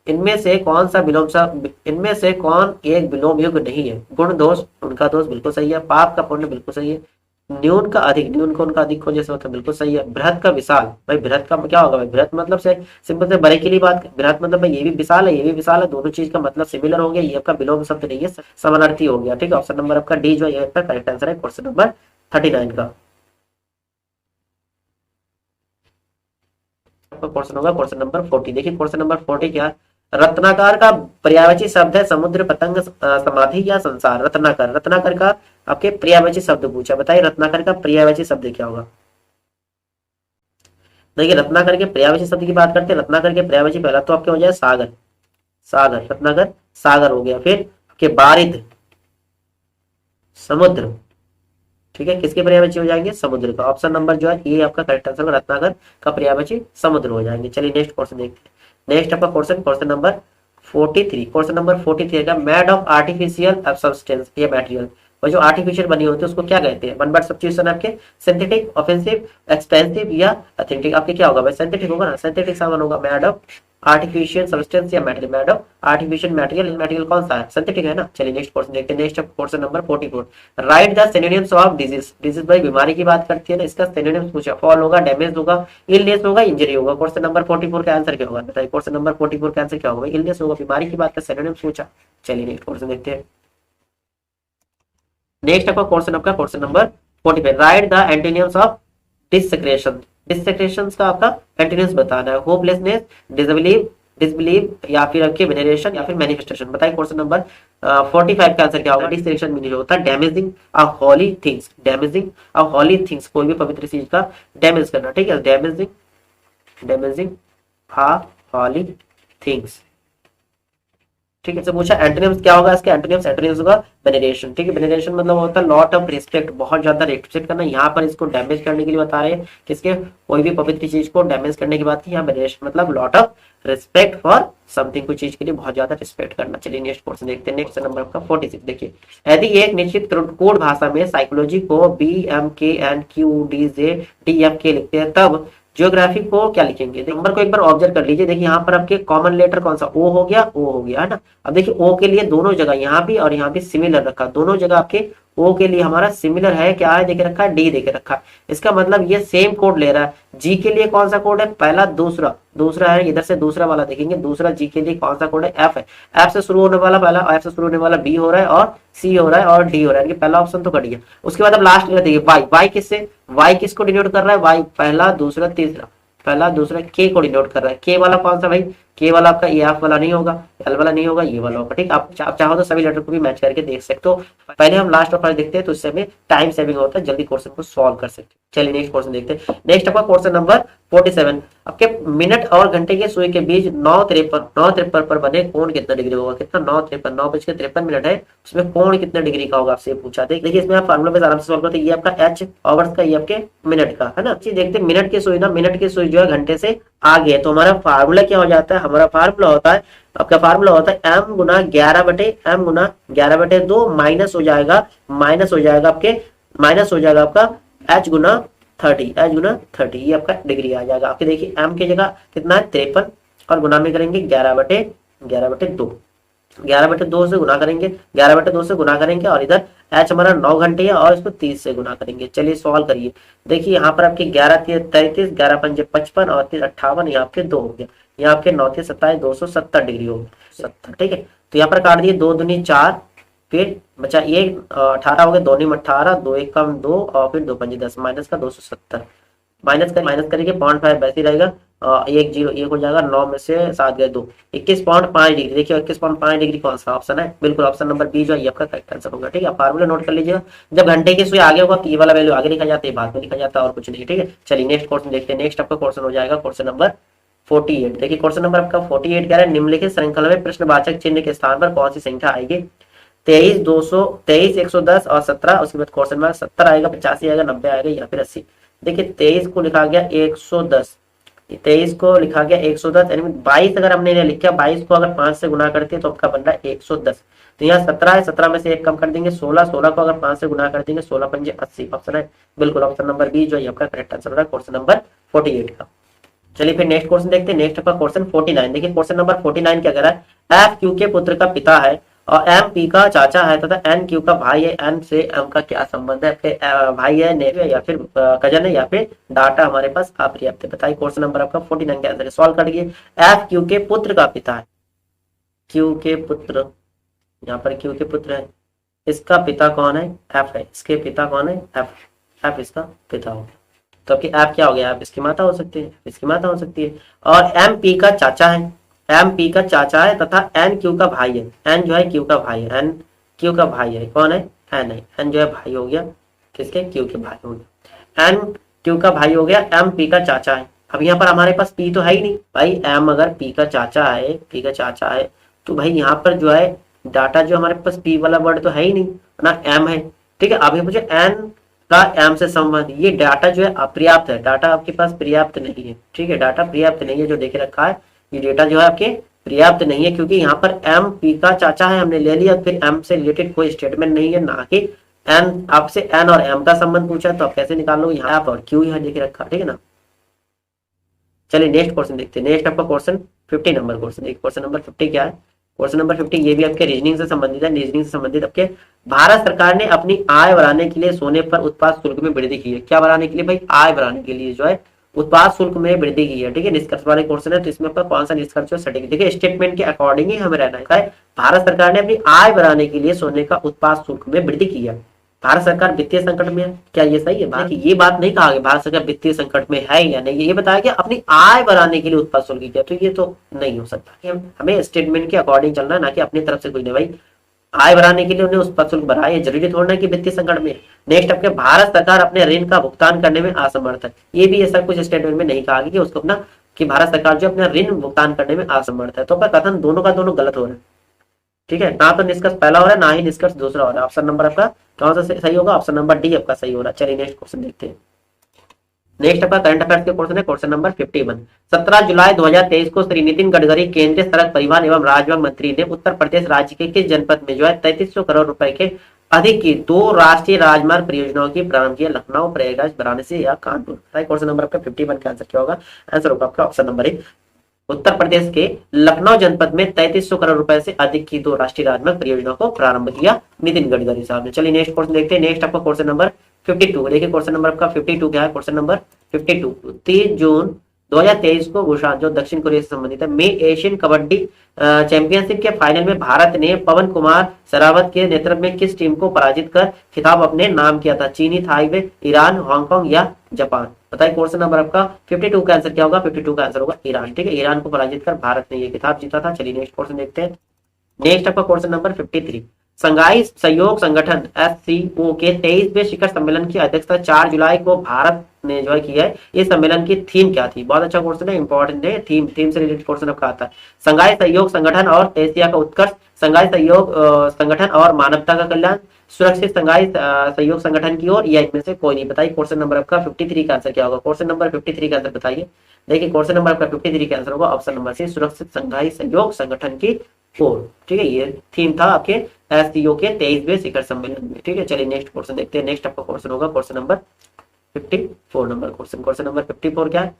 इनमें से कौन सा विलोम सा, इनमें से कौन एक विलोम युग नहीं है। गुण दोष, उनका दोष बिल्कुल सही है। पाप का पुण्य बिल्कुल सही है। न्यून का अधिक, न्यून को उनका अधिक हो जैसे होता है बिल्कुल सही है। बृहत का विशाल, भाई बृहत का क्या होगा भाई, बृहत मतलब से सिंपल से बड़े के लिए बात, बृहत मतलब भाई ये भी विशाल है ये भी विशाल है, दोनों चीज का मतलब सिमिलर हो गया, ये आपका विलोम शब्द नहीं है, समानार्थी हो गया, ठीक है। ऑप्शन नंबर आपका डी जो है आपका करेक्ट आंसर है क्वेश्चन नंबर 39 का। क्वेश्चन होगा क्वेश्चन नंबर 40। देखिए क्वेश्चन नंबर 40 क्या, रत्नाकर का पर्यायवाची शब्द है समुद्र, पतंग, समाधि या संसार। रत्नाकर, रत्नाकर का आपके पर्यायवाची शब्द पूछा, बताइए रत्नाकर का पर्यायवाची शब्द क्या होगा। देखिए रत्नाकर के पर्यायवाची शब्द की बात करते हैं, रत्नाकर के पर्यायवाची पहला तो आपके हो जाए सागर, सागर, रत्नाकर सागर हो गया। फिर आपके बारिद समुद्र, ठीक है, किसके पर्यायवाची हो जाएंगे, समुद्र का। ऑप्शन नंबर जो है ये आपका करेक्ट आंसर रत्नाकर का पर्यायवाची समुद्र हो जाएंगे। चलिए नेक्स्ट क्वेश्चन देखते हैं। नेक्स्ट आपका क्वेश्चन नंबर 43। क्वेश्चन नंबर 43 का, मेड ऑफ आर्टिफिशियल सब्सटेंस या मटेरियल। और जो आर्टिफिशियल बनी होती है उसको क्या कहते हैं? वन वर्ड सब्स्टिट्यूशन आपके सिंथेटिक, ऑफेंसिव, एक्सपेंसिव या अथेंटिक। आपके क्या होगा भाई? सिंथेटिक होगा ना, सिंथेटिक सामान होगा। मेड ऑफ आर्टिफिशियल सब्सटेंस या material, made of artificial material, material कौन सा है? सिंथेटिक है ना। चलिए नेक्स्ट क्वेश्चन देखते हैं। Next question number 44, right the synonyms of disease. Disease भाई बीमारी की बात करती है ना, इसका सिनोनिम्स पूछा। फॉल होगा, डैमेज होगा, इलनेस होगा, इंजरी होगा। क्वेश्चन नंबर 44 का आंसर क्या होगा बताइए? क्वेश्चन नंबर 44 का आंसर क्या होगा? इलनेस होगा, बीमारी की बात का सिनोनिम्स पूछा। चलिए नेक्स्ट क्वेश्चन देखते हैं। नेक्स्ट आपका question number 45, write the antonyms of discretion. Discretion का आपका एंटोनिम्स बताना है। होपलेसनेस, डिसबिलीव, डिसबिलीव या फिर आपके वेनरेशन या फिर मैनिफेस्टेशन। बताइए क्वेश्चन नंबर 45 का आंसर क्या होगा? डिसक्रेशन मीनिंग होता है डैमेजिंग अ हॉली थिंग्स। डैमेजिंग अ हॉली थिंग्स, कोई भी पवित्र चीज का डैमेज करना, ठीक है। डैमेजिंग अ हॉली थिंग्स, ठीक है। से पूछा एंटोनिम्स क्या होगा इसके? एंटोनिम्स होगा वेनरेशन, ठीक है। वेनरेशन मतलब होता है लॉट ऑफ रिस्पेक्ट, बहुत ज्यादा रिस्पेक्ट करना। यहाँ पर इसको डैमेज करने के लिए बता रहे हैं, किसके? कोई भी पवित्र चीज को डैमेज करने की बात की। यहाँ वेनरेशन मतलब lot of respect for something, कोई चीज के लिए बहुत ज्यादा रिस्पेक्ट करना। चलिए नेक्स्ट क्वेश्चन देखते हैं। नेक्स्ट नंबर आपका 46 देखिए, यदि एक निश्चित कोड भाषा में साइकोलॉजी को BMKNQDJDFK लिखते हैं, तब ज्योग्राफी को क्या लिखेंगे? नंबर को एक बार ऑब्जर्व कर लीजिए। देखिए यहाँ पर आपके कॉमन लेटर कौन सा? ओ हो गया, ओ हो गया, है ना। अब देखिए ओ के लिए दोनों जगह, यहाँ भी और यहाँ भी सिमिलर रखा। दोनों जगह आपके ओ के लिए हमारा सिमिलर है, क्या है देखे रखा है? डी देखे रखा है। इसका मतलब ये सेम कोड ले रहा है। जी के लिए कौन सा कोड है? पहला, दूसरा, दूसरा है इधर से दूसरा वाला देखेंगे। दूसरा जी के लिए कौन सा कोड है? एफ है। एफ से शुरू होने वाला पहला, एफ से शुरू होने वाला बी हो रहा है और सी हो रहा है और डी हो रहा है। पहला ऑप्शन तो कट गया। उसके बाद अब लास्ट में देखिए वाई। वाई किससे? वाई किसको डिनोट कर रहा है? वाई पहला, दूसरा, तीसरा, पहला, दूसरा, के को डिनोट कर रहा है। के वाला कौन सा भाई? के वाला आपका ये एफ वाला नहीं होगा, एल वाला नहीं होगा, ये वाला होगा, ठीक। आप चाहो तो सभी लेटर को भी मैच करके देख सकते हो। पहले हम लास्ट और फर्स्ट देखते हैं, तो इससे हमें टाइम सेविंग होता है, जल्दी क्वेश्चन को सॉल्व कर सकते हैं। चलिए नेक्स्ट क्वेश्चन देखते हैं। नेक्स्ट आपका क्वेश्चन नंबर 47, आपके मिनट और घंटे के सुई के बीच 9:53 पर बने कोण कितना डिग्री होगा? कितना? 9:53 है, उसमें कोण कितना डिग्री का होगा आपसे पूछा। देखिए इसमें आप फार्मूला पे आराम से सॉल्व करते हैं। ये आपका एच आवर्स का, ये आपके मिनट का, है ना। देखते हैं मिनट की सुई ना, मिनट की सुई जो है घंटे से आगे है, तो हमारा फार्मूला क्या हो जाता है? हमारा फार्मूला होता है, आपका फार्मूला होता है m गुना 11/2 माइनस हो जाएगा आपके, माइनस हो जाएगा आपका h गुना 30, ये आपका डिग्री आ जाएगा आपके। देखिए m की जगह कितना है? 53 और गुना में करेंगे 11/2, 11/2 से गुना करेंगे, 11/2 से गुना करेंगे और इधर h हमारा 9 घंटे है और इसको 30 से गुना करेंगे। चलिए सॉल्व करिए। देखिए यहाँ पर आपके 11×3 = 33, 11×5 = 55 और 58, यहाँ आपके 2 हो गया। यहाँ आपके 9×3 = 27, 270 डिग्री हो गया, 70, ठीक है। तो यहाँ पर काट दिए, 2 दूनी 4, फिर बचा ये 18 हो गया, 2 × 18, 2 × 1 = 2 और फिर 2 × 5 = 10, माइनस का 270, माइनस करेंगे 0.5 वैसे ही रहेगा। 1 0 1 हो जाएगा, 9 में से 7 गए 2, 21.5 डिग्री। देखिए 21.5 डिग्री कौन सा ऑप्शन है? बिल्कुल ऑप्शन नंबर बी जो है ये आपका करेक्ट आंसर होगा, ठीक है। आप फार्मूला नोट कर लीजिएगा। जब घंटे की सुई आगे होगा तो ये वाला वैल्यू आगे लिखा जाता है, बाद में लिखा जाता है, और कुछ नहीं, ठीक है। चलिए नेक्स्ट क्वेश्चन देखते हैं। नेक्स्ट आपका क्वेश्चन हो जाएगा क्वेश्चन नंबर 48। देखिए क्वेश्चन नंबर आपका 48 क्या है? निम्नलिखित श्रृंखला में प्रश्नवाचक चिन्ह के स्थान पर कौन सी संख्या आएगी? 23, 200, 23, 110 और 17। उसके बाद क्वेश्चन में 70 आएगा, 85 आएगा, 90 आएगा या फिर 80। देखिए 23 को लिखा गया 110, 23 को लिखा गया 110, यानी 22 अगर हमने लिखा, 22 को अगर 5 से गुना करते हैं तो आपका बन रहा है 110। तो यहाँ 17 है, 17 में से 1 कम कर देंगे, 16, 16 को अगर 5 से गुना कर देंगे, 16 × 5 = 80। ऑप्शन है बिल्कुल ऑप्शन नंबर बी जो है आपका करेक्ट आंसर हो रहा है क्वेश्चन नंबर 48 का। चलिए फिर नेक्स्ट क्वेश्चन देखते हैं। नेक्स्ट आपका क्वेश्चन 49। देखिए क्वेश्चन नंबर 49 क्या कह रहा है? एफ क्यू के पुत्र का पिता है और एम पी का चाचा है तथा एन क्यू का भाई है। एन से एम का क्या संबंध है? भाई है, नेफ्यू है या फिर कजन है या फिर डाटा हमारे पास अपर्याप्त है। बताइए क्वेश्चन नंबर आपका 49 का आंसर सॉल्व करिए। एफ क्यू के पुत्र का पिता है, क्यू के पुत्र, यहाँ पर क्यू के पुत्र है, इसका पिता कौन है? एफ है। इसके पिता कौन है? एफ, एफ इसका पिता हो गया। तो आपकी एफ क्या हो गया? एफ इसकी माता हो सकती है, इसकी माता हो सकती है। और एम पी का चाचा है, एम पी का चाचा है तथा एन क्यू का भाई है। एन जो है क्यू का भाई है, एन क्यू का भाई है। कौन है? एन है। एन जो है भाई हो गया किसके? क्यू के भाई हो गया। एन क्यू का भाई हो गया, एम पी का चाचा है। अब यहाँ पर हमारे पास पी तो है ही नहीं भाई। एम अगर पी का चाचा है, पी का चाचा है, तो भाई यहाँ पर जो है डाटा जो हमारे पास पी वाला वर्ड तो है ही नहीं ना, एम है, ठीक है। अभी मुझे एन का एम से संबंध, ये डाटा जो है अपर्याप्त है, डाटा आपके पास पर्याप्त नहीं है, ठीक है। डाटा पर्याप्त नहीं है जो देखे रखा है, ये डेटा जो है आपके पर्याप्त नहीं है, क्योंकि यहाँ पर एम पी का चाचा है हमने ले लिया, फिर एम से रिलेटेड कोई स्टेटमेंट नहीं है, ना कि एन आपसे एन और एम का संबंध पूछा तो आप कैसे निकाल लो, यहाँ आप और क्यू यहाँ लिख रखा, ठीक है ना। चलिए नेक्स्ट क्वेश्चन देखते हैं। नेक्स्ट आपका क्वेश्चन 50 नंबर क्वेश्चन, देखिए क्वेश्चन नंबर 50 क्या है। क्वेश्चन नंबर 50 ये भी आपके रीजनिंग से संबंधित है। रीजनिंग से संबंधित आपके भारत सरकार ने अपनी आय बढ़ाने के लिए सोने पर उत्पाद शुल्क में वृद्धि की है। क्या बढ़ाने के लिए भाई, आय बढ़ाने के लिए जो है उत्पाद शुल्क में वृद्धि की है, ठीक है। निष्कर्ष वाले क्वेश्चन है तो इसमें आपका कौन सा निष्कर्ष है सटीक, देखिए स्टेटमेंट के अकॉर्डिंग ही हमें रहना है। भारत सरकार ने अपनी आय बढ़ाने के लिए सोने का उत्पाद शुल्क में वृद्धि की है। भारत सरकार वित्तीय संकट में है, क्या ये सही है? देखिए ये बात नहीं कहा कि भारत सरकार वित्तीय संकट में है या नहीं, ये बताया कि अपनी आय बढ़ाने के लिए उत्पाद शुल्क किया, तो ये तो नहीं हो सकता। हमें स्टेटमेंट के अकॉर्डिंग चलना है, ना कि अपनी तरफ से कुछ नहीं। भाई आय बढ़ाने के लिए उन्हें उत्पाद शुल्क बढ़ाया, ये जरूरी थोड़ा कि वित्तीय संकट में। नेक्स्ट आपके भारत सरकार अपने ऋण का भुगतान करने में असमर्थ है, ये भी ऐसा कुछ स्टेटमेंट में नहीं कहा कि उसको अपना कि भारत सरकार जो अपना ऋण भुगतान करने में असमर्थ है, तो कथन दोनों का दोनों गलत हो रहा है, ठीक है। ना तो निष्कर्ष पहला हो रहा है, ना ही निष्कर्ष दूसरा हो रहा है। ऑप्शन नंबर आपका कौन सा सही होगा? ऑप्शन नंबर डी आपका सही हो रहा है। चलिए नेक्स्ट क्वेश्चन देखते हैं। नेक्स्ट आपका करंट अफेयर्स के क्वेश्चन है, क्वेश्चन नंबर 51। 17 जुलाई 2023 को श्री नितिन गडकरी केंद्रीय सड़क परिवहन एवं राजमार्ग मंत्री ने उत्तर प्रदेश राज्य के किस जनपद में जो है 3300 करोड़ रुपए के अधिक की 2 राष्ट्रीय राजमार्ग परियोजनाओं की प्रारंभ किया? लखनऊ, प्रयागराज, वाराणसी या कानपुर? क्वेश्चन नंबर आपका 51 का आंसर क्या होगा? आंसर होगा आपका option number A, Uttar Pradesh के लखनऊ जनपद में 3300 करोड़ रुपए से अधिक की 2 राष्ट्रीय राजमार्ग परियोजनाओं को प्रारंभ किया नितिन गडकरी साहब ने। चलिए नेक्स्ट क्वेश्चन देखते हैं। नेक्स्ट आपका क्वेश्चन नंबर 52, देखिए क्वेश्चन नंबर आपका 52 क्या है? क्वेश्चन नंबर 52, 30 जून 2023 को बुसान जो दक्षिण कोरिया से संबंधित है में एशियन कबड्डी चैंपियनशिप के फाइनल में भारत ने पवन कुमार सरावत के नेतृत्व में किस टीम को पराजित कर खिताब अपने नाम किया था? चीनी, थाईवे, ईरान, हांगकांग या जापान? बताइए क्वेश्चन नंबर आपका 52 का आंसर क्या होगा? 52 का आंसर होगा ईरान, ठीक है। ईरान को पराजित कर भारत ने ये खिताब जीता था। चलिए नेक्स्ट क्वेश्चन देखते हैं। नेक्स्ट आपका क्वेश्चन नंबर 53, संघाई सहयोग संगठन SCO के 23वें शिखर सम्मेलन की अध्यक्षता 4 जुलाई को भारत ने जो है की है। इस सम्मेलन की थीम क्या थी? बहुत अच्छा क्वेश्चन है, इंपॉर्टेंट है। थीम से रिलेटेड क्वेश्चन आपका आता है। संघाई सहयोग संगठन और एशिया का उत्कर्ष, संघाई सहयोग संगठन और मानवता का कल्याण, सुरक्षित संघाई सहयोग संगठन की ओर, या इनमें से कोई नहीं? बताइए क्वेश्चन नंबर आपका 53 का आंसर क्या होगा? क्वेश्चन नंबर 53 का आंसर बताइए। देखिए क्वेश्चन नंबर आपका 53 का आंसर होगा ऑप्शन नंबर सी, सुरक्षित संघाई सहयोग संगठन की ओर, ठीक है। ये थीम था आपके SCO के 23वें शिखर सम्मेलन में, ठीक है। चलिए नेक्स्ट क्वेश्चन देखते हैं। नेक्स्ट आपका क्वेश्चन होगा question number 54 number question. Question number 54 क्या है?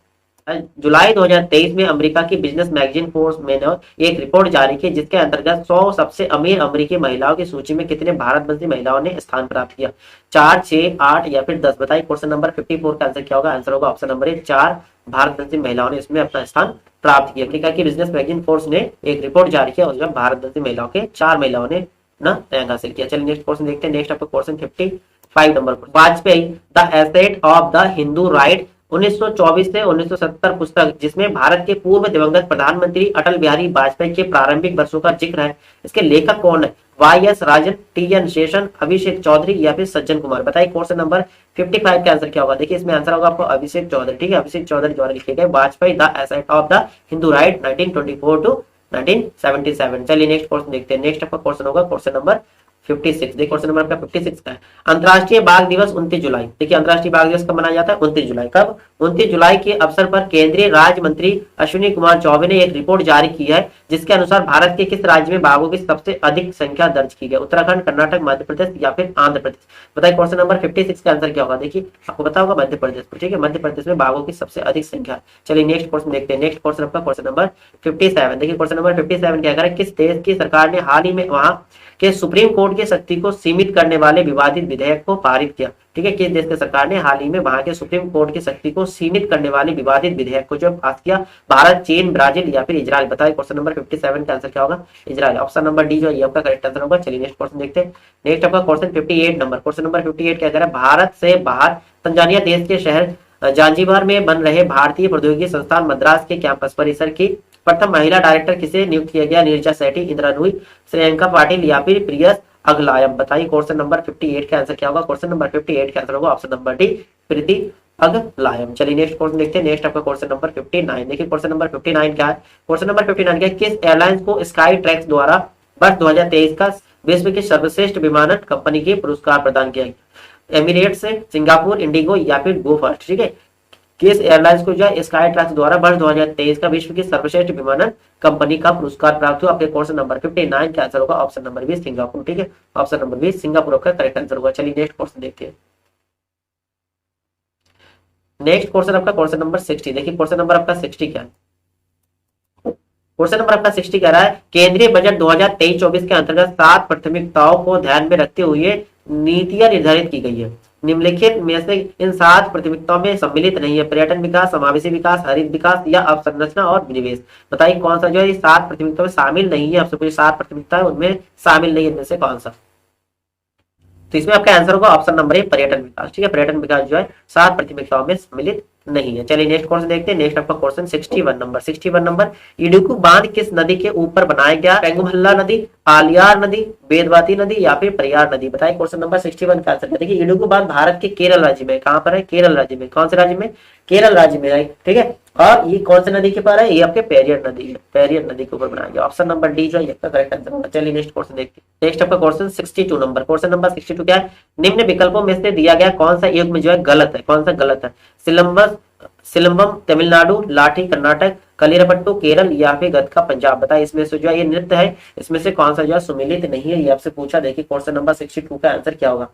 जुलाई 2023 में अमेरिका की बिजनेस मैगजीन फोर्ब्स ने एक रिपोर्ट जारी की जिसके अंतर्गत 100 सबसे अमीर अमेरिकी महिलाओं की सूची में कितने भारतवंशी महिलाओं ने स्थान प्राप्त किया? 4, 6, 8 या फिर 10? बताइए क्वेश्चन नंबर 54 का आंसर क्या होगा? आंसर होगा ऑप्शन नंबर 4, भारतवंशी महिलाओं ने इसमें अपना स्थान प्राप्त किया। ठीक है कि बिजनेस मैगजीन फोर्ब्स ने एक रिपोर्ट जारी किया, उसमें भारतवंशी महिलाओं के 4 महिलाओं ने ना रैंक हासिल किया। चलिए नेक्स्ट क्वेश्चन देखते हैं। नेक्स्ट आपका question 55 number, Vajpayee the asset of the Hindu right 1924 से 1970 पुस्तक जिसमें भारत के पूर्व दिवंगत प्रधानमंत्री अटल बिहारी वाजपेयी के प्रारंभिक वर्षों का जिक्र है, इसके लेखक कौन है? YS राजन, TN शेषन, अभिषेक चौधरी या फिर सज्जन कुमार? बताइए क्वेश्चन नंबर 55 का आंसर क्या होगा? देखिए इसमें आंसर होगा आपको अभिषेक चौधरी, ठीक है। अभिषेक चौधरी द्वारा लिखे गए Vajpayee the asset of the Hindu right 1924 to 1977। चलिए नेक्स्ट क्वेश्चन देखते हैं। नेक्स्ट आपका क्वेश्चन होगा क्वेश्चन नंबर 56। देखिए क्वेश्चन नंबर आपका 56 का है, अंतर्राष्ट्रीय बाघ दिवस 29 जुलाई। देखिए अंतर्राष्ट्रीय बाघ दिवस कब मनाया जाता है? 29 जुलाई। कब? 29 जुलाई के अवसर पर केंद्रीय राज्य मंत्री अश्विनी कुमार चौबे ने एक रिपोर्ट जारी की है जिसके अनुसार भारत के किस राज्य में बाघों की सबसे अधिक संख्या दर्ज की गई? उत्तराखंड, कर्नाटक, मध्य प्रदेश या फिर आंध्र प्रदेश? बताइए क्वेश्चन नंबर 56 का आंसर क्या होगा? देखिए आपको पता होगा मध्य प्रदेश, ठीक है। मध्य प्रदेश में बाघों की सबसे अधिक संख्या। चलिए नेक्स्ट क्वेश्चन देखते हैं। नेक्स्ट क्वेश्चन आपका क्वेश्चन नंबर 57। देखिए क्वेश्चन नंबर 57 क्या करें, किस देश की सरकार ने हाल ही में वहां के सुप्रीम कोर्ट की शक्ति को सीमित करने वाले विवादित विधेयक को पारित किया? ठीक है, किस देश की सरकार ने हाल ही में वहां के सुप्रीम कोर्ट की शक्ति को सीमित करने वाले विवादित विधेयक को जो पास किया? भारत, चीन, ब्राजील या फिर इजराइल? बताइए क्वेश्चन नंबर 57 का आंसर क्या होगा? इजराइल। ऑप्शन नंबर डी जो है आपका करेक्ट आंसर होगा। चलिए नेक्स्ट क्वेश्चन देखते हैं। नेक्स्ट आपका क्वेश्चन 58 नंबर। क्वेश्चन नंबर 58 क्या कह रहा है, भारत से बाहर तंजानिया देश के शहर जांजिबार में बन रहे भारतीय प्रौद्योगिकी संस्थान मद्रास के कैंपस परिसर की प्रथम महिला डायरेक्टर किसे नियुक्त किया गया? नीरजा सेठी, इंदिरा नूई, श्रियंका पाटिल या फिर प्रियस अगलायम? बताइए क्वेश्चन नंबर 58 का आंसर क्या होगा? क्वेश्चन नंबर 58 का आंसर होगा ऑप्शन नंबर डी, प्रीति अगलायम। चलिए नेक्स्ट क्वेश्चन देखते हैं। नेक्स्ट आपका क्वेश्चन नंबर 59। देखिए क्वेश्चन नंबर 59 क्या है? क्वेश्चन नंबर 59 क्या है, किस एयरलाइंस को स्काई ट्रैक्स द्वारा वर्ष 2023 का विश्व की सर्वश्रेष्ठ विमानन कंपनी के पुरस्कार प्रदान किया गया? एमिरेट्स, सिंगापुर, इंडिगो या फिर गो फर्स्ट? ठीक है, किस एयरलाइंस को जो है स्काई ट्रस्ट द्वारा वर्ष 2023 का विश्व की सर्वश्रेष्ठ विमानन कंपनी का पुरस्कार प्राप्त हुआ? आपके क्वेश्चन नंबर 59 का आंसर होगा ऑप्शन नंबर बी सिंगापुर। ठीक है, ऑप्शन नंबर बी सिंगापुर आपका करेक्ट आंसर होगा। चलिए नेक्स्ट क्वेश्चन देखते हैं। नेक्स्ट क्वेश्चन आपका क्वेश्चन नंबर 60। देखिए क्वेश्चन नंबर आपका 60 क्या है? क्वेश्चन नंबर आपका 60 कह रहा है केंद्रीय बजट 2023-24 के अंतर्गत 7 प्राथमिकताओं को ध्यान में रखते हुए नीतियां निर्धारित की गई है। निम्नलिखित में से इन 7 प्राथमिकताओं में सम्मिलित नहीं है? पर्यटन विकास, समावेशी विकास, हरित विकास या अवसंरचना और निवेश। बताइए कौन सा जो है 7 प्राथमिकताओं में शामिल नहीं है? आपसे कोई 7 प्राथमिकता है उनमें शामिल नहीं है, इनमें से कौन सा? तो इसमें आपका आंसर होगा ऑप्शन नंबर ए पर्यटन विकास। ठीक है, पर्यटन विकास जो है 7 प्राथमिकताओं में सम्मिलित नहीं है। चलिए नेक्स्ट क्वेश्चन देखते हैं। नेक्स्ट आपका क्वेश्चन 61 नंबर इडुक्कू बांध किस नदी के ऊपर बनाया गया? पेंगुमल्ला नदी, आलियार नदी, बेदवाती नदी या फिर परियार नदी? बताइए क्वेश्चन नंबर 61 का आंसर। देखिए इडुक्कू बांध भारत के केरल राज्य में, कहां पर है? केरल राज्य में। कौन से राज्य में? केरल राज्य में है। ठीक है, और ये कौन सी नदी के पर है? ये आपके पेरियर नदी है, पेरियर नदी के ऊपर बनाया गया। ऑप्शन नंबर डी जो है इसका करेक्ट आंसर होगा। चलिए नेक्स्ट क्वेश्चन देखते हैं। नेक्स्ट आपका क्वेश्चन 62 नंबर। क्वेश्चन नंबर 62 क्या है? निम्न विकल्पों में से दिया गया कौन सा युग्म जो है गलत है? कौन सा गलत है? सिलंबम तमिलनाडु, लाठी कर्नाटक, कलिरपट्टू केरल या फिर गतका पंजाब? बताइए इसमें से जो है ये नृत्य है, इसमें से कौन सा जो है सुमिलित नहीं है? ये आपसे पूछा। देखिए क्वेश्चन नंबर 62 का आंसर क्या होगा?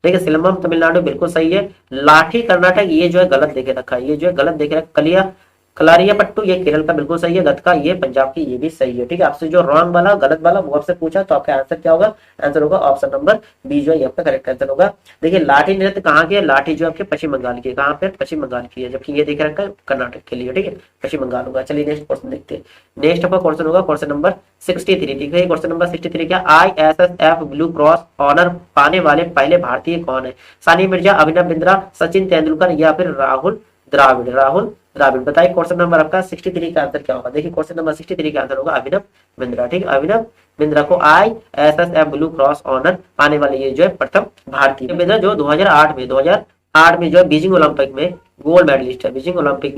देखिए सिलंबम तमिलनाडु बिल्कुल सही है। लाठी कर्नाटक ये जो है गलत देखे रखा है, ये जो है गलत देखे रखा। कलारियापट्टू ये केरल का बिल्कुल सही है। गतका ये पंजाब की, ये भी सही है। ठीक है, आपसे जो रॉन्ग वाला गलत वाला वो आपसे पूछा तो आपका आंसर क्या होगा? आंसर होगा ऑप्शन नंबर बी जो है आपका करेक्ट आंसर होगा। देखिए लाठी नृत्य कहाँ की है? लाठी जो आपके पश्चिम बंगाल की है। कहाँ पे? पश्चिम बंगाल की है, जबकि ये देख रखा है कर्नाटक के लिए। ठीक है, पश्चिम बंगाल होगा। चलिए नेक्स्ट क्वेश्चन देखते हैं। नेक्स्ट आपका क्वेश्चन होगा क्वेश्चन नंबर 63। ठीक है, क्वेश्चन नंबर 63 क्या? ISSF ब्लू क्रॉस ऑनर पाने वाले पहले भारतीय कौन है? सानिया मिर्जा, अभिनव बिंद्रा, सचिन तेंदुलकर या फिर राहुल द्राविड़? राहुल द्राविड़। बताइए क्वेश्चन नंबर आपका 63 का आंसर क्या होगा? देखिए क्वेश्चन नंबर 63 का आंसर होगा अभिनव बिंद्रा। ठीक है, अभिनव बिंद्रा को ISSF ब्लू क्रॉस ऑनर पाने वाले ये जो है प्रथम भारतीय बिंद्रा, जो 2008 में जो है बीजिंग ओलंपिक में गोल्ड मेडलिस्ट है। बीजिंग ओलंपिक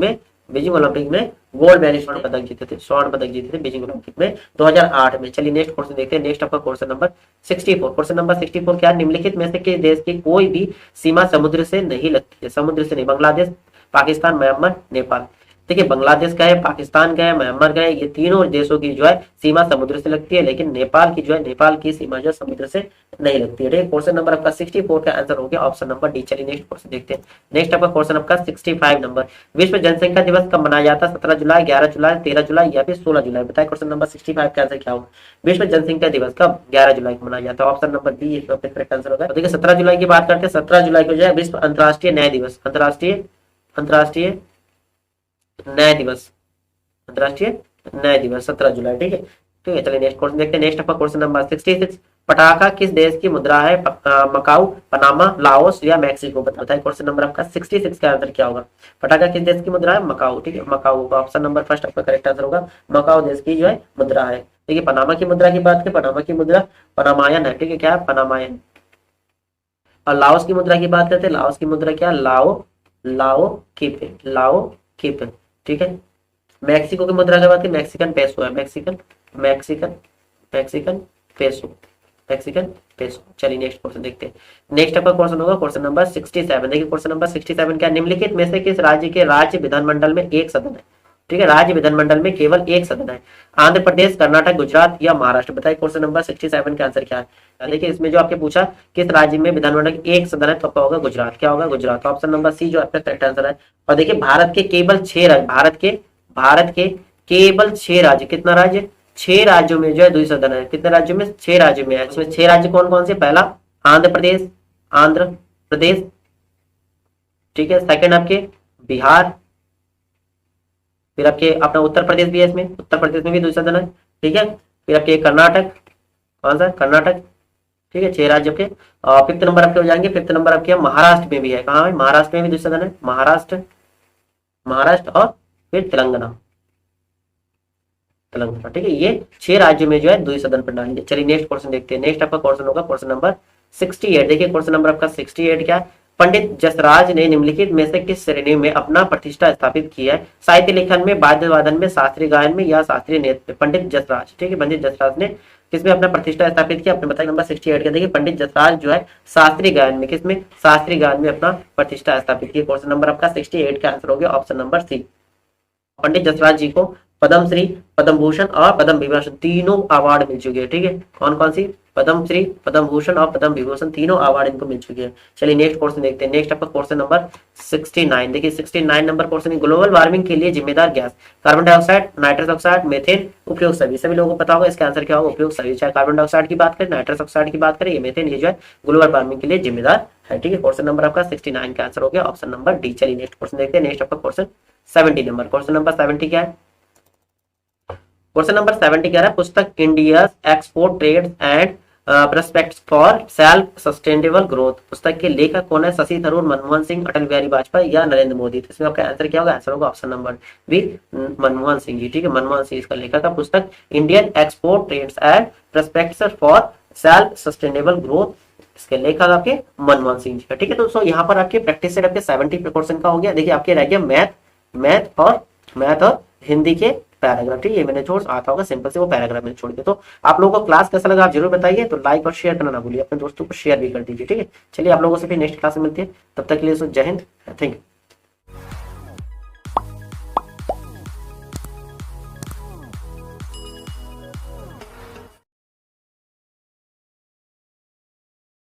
में गोल्ड मेडल स्वर्ण पदक जीते थे बीजिंग ओलंपिक में 2008 में। चलिए नेक्स्ट क्वेश्चन देखते हैं। नेक्स्ट आपका क्वेश्चन नंबर 64। क्वेश्चन नंबर 64 क्या? निम्नलिखित में से किस देश की कोई भी सीमा समुद्र से नहीं लगती है? समुद्र से नहीं। बांग्लादेश, पाकिस्तान, म्यांमार, नेपाल। देखिए बांग्लादेश का है, पाकिस्तान का है, म्यांमार का है, ये तीनों देशों की जो है सीमा समुद्र से लगती है, लेकिन नेपाल की सीमा जो समुद्र से नहीं लगती है। क्वेश्चन नंबर आपका 64 का आंसर हो गया ऑप्शन नंबर डी। चलिए नेक्स्ट क्वेश्चन देखते हैं। नेक्स्ट आपका क्वेश्चन आपका 65 नंबर विश्व जनसंख्या दिवस कब मनाया जाता है? 17 जुलाई, 11 जुलाई, 13 जुलाई या फिर 16 जुलाई? बताए क्वेश्चन नंबर 65 का आंसर क्या होगा? विश्व जनसंख्या दिवस कब? 11 जुलाई को मनाया जाता है। Option number B correct answer होगा। देखिए 17 जुलाई की बात करते हैं। 17 जुलाई को जो है विश्व अंतर्राष्ट्रीय न्याय दिवस, अंतर्राष्ट्रीय न्याय दिवस 17 जुलाई। ठीक है, चलिए नेक्स्ट क्वेश्चन देखते हैं। नेक्स्ट आपका क्वेश्चन नंबर 66 पटाखा किस देश की मुद्रा है? मकाऊ, पनामा, लाओस या मैक्सिको? बताइए क्वेश्चन नंबर आपका 66 का आंसर क्या होगा? पटाखा किस देश की मुद्रा है? मकाऊ। ठीक है, मकाऊ होगा। ऑप्शन नंबर फर्स्ट आपका करेक्ट आंसर होगा। मकाऊ देश की जो है मुद्रा है। देखिए पनामा की मुद्रा की बात करें, पनामा की मुद्रा पनामायन है। ठीक है, क्या है? पनामायन। और लाओस की मुद्रा की बात करते हैं, लाओस की मुद्रा क्या? लाओ कीप। ठीक है, मैक्सिको की मुद्रा की बात करें, मैक्सिकन पेसो है। Mexican peso. चलिए नेक्स्ट क्वेश्चन देखते हैं। नेक्स्ट आपका क्वेश्चन होगा क्वेश्चन नंबर 67। देखिए क्वेश्चन नंबर 67 क्या? निम्नलिखित में से किस राज्य के राज्य विधानमंडल में एक सदन है? ठीक है, राज्य विधानमंडल में केवल एक सदन है। आंध्र प्रदेश, कर्नाटक, गुजरात या महाराष्ट्र? बताइए क्वेश्चन नंबर 67 का आंसर क्या है? देखिए इसमें जो आपके पूछा किस राज्य में विधानमंडल एक सदन है, तो आपका होगा गुजरात। क्या होगा? गुजरात। ऑप्शन नंबर सी जो आपका करेक्ट आंसर है। और देखिए भारत के केवल 6 राज्य, भारत के केवल 6 राज्य, कितना राज्य? 6 राज्यों में जो है 2 सदन है। कितने राज्यों में? 6 राज्यों में है। इसमें 6 राज्य कौन कौन से? पहला आंध्र प्रदेश। ठीक है, सेकंड आपके बिहार, फिर आपके अपना उत्तर प्रदेश भी है, इसमें उत्तर प्रदेश में भी 2 सदन है। ठीक है, फिर आपके कर्नाटक, कौन सा? कर्नाटक। ठीक है, 6 राज्यों के। और फिफ्थ नंबर आपके हो जाएंगे, फिफ्थ नंबर आपके महाराष्ट्र में भी है। कहाँ है? महाराष्ट्र में भी 2 सदन है। महाराष्ट्र और फिर तेलंगाना। ठीक है, ये 6 राज्यों में जो है 2 सदन प्रणाली है। चलिए नेक्स्ट क्वेश्चन देखते हैं। नेक्स्ट आपका क्वेश्चन होगा क्वेश्चन नंबर 68। देखिए क्वेश्चन नंबर आपका 68 क्या? पंडित जसराज ने निम्नलिखित में से किस श्रेणी में अपना प्रतिष्ठा स्थापित किया है? साहित्य लेखन में, वाद्य वादन में, शास्त्रीय गायन में या शास्त्रीय नृत्य में? पंडित जसराज, ठीक है, पंडित जसराज ने किसमें अपना प्रतिष्ठा स्थापित किया? आपने बताया नंबर 68 का। देखिए पंडित जसराज जो है शास्त्रीय गायन में, किसमें? शास्त्रीय गायन में अपना प्रतिष्ठा स्थापित किया। क्वेश्चन नंबर आपका 68 का आंसर हो गया option number C. Pandit Jasraj जी को पद्मश्री, पद्म भूषण और पद्म विभूषण तीनों अवार्ड मिल चुके हैं, ठीक है। कौन कौन सी? पद्मश्री, पद्म भूषण और पद्म विभूषण तीनों अवार्ड इनको मिल चुके हैं। चलिए नेक्स्ट क्वेश्चन देखते हैं। नेक्स्ट आपका क्वेश्चन नंबर 69। देखिए 69 नंबर क्वेश्चन, ग्लोबल वार्मिंग के लिए जिम्मेदार gas carbon dioxide, nitrous oxide, methane, उपयोग सभी। सभी लोगों को पता होगा इसका आंसर क्या होगा? उपयोग सभी। चाहे कार्बन डाइऑक्साइड की बात करें, नाइट्रस ऑक्साइड की बात करें, ये मेथेन, ये जो है ग्लोबल वार्मिंग के लिए जिम्मेदार है, ठीक है। क्वेश्चन नंबर आपका 69 का आंसर हो गया ऑप्शन नंबर डी। चलिए नेक्स्ट क्वेश्चन देखते हैं। नेक्स्ट आपका क्वेश्चन 70 नंबर। क्वेश्चन नंबर 70 क्या है? क्वेश्चन नंबर 70 क्या है? पुस्तक India export trade and prospects for self sustainable growth, पुस्तक के लेखक कौन है? शशि थरूर, मनमोहन सिंह, अटल बिहारी वाजपेयी या नरेंद्र मोदी? तो इसमें आपका आंसर क्या होगा? आंसर होगा option number B, Manmohan Singh ji, ठीक है। मनमोहन सिंह इसका लेखक का। पुस्तक Indian export trades and prospects for self sustainable growth, इसके लेखक आपके मनमोहन सिंह जी का, ठीक है। तो दोस्तों यहाँ पर आपके प्रैक्टिस सेट आपके 70% का हो गया। देखिए आपके रह गया मैथ और हिंदी के पैराग्राफ, ठीक है। मैंने छोड़ आता होगा सिंपल से वो पैराग्राफ में छोड़ दिया। तो आप लोगों को क्लास कैसा लगा आप जरूर बताइए। तो लाइक और शेयर करना ना भूलिए, अपने दोस्तों को शेयर भी कर दीजिए, ठीक है। चलिए आप लोगों से फिर नेक्स्ट क्लास में मिलते हैं, तब तक के लिए जय हिंद, थैंक यू।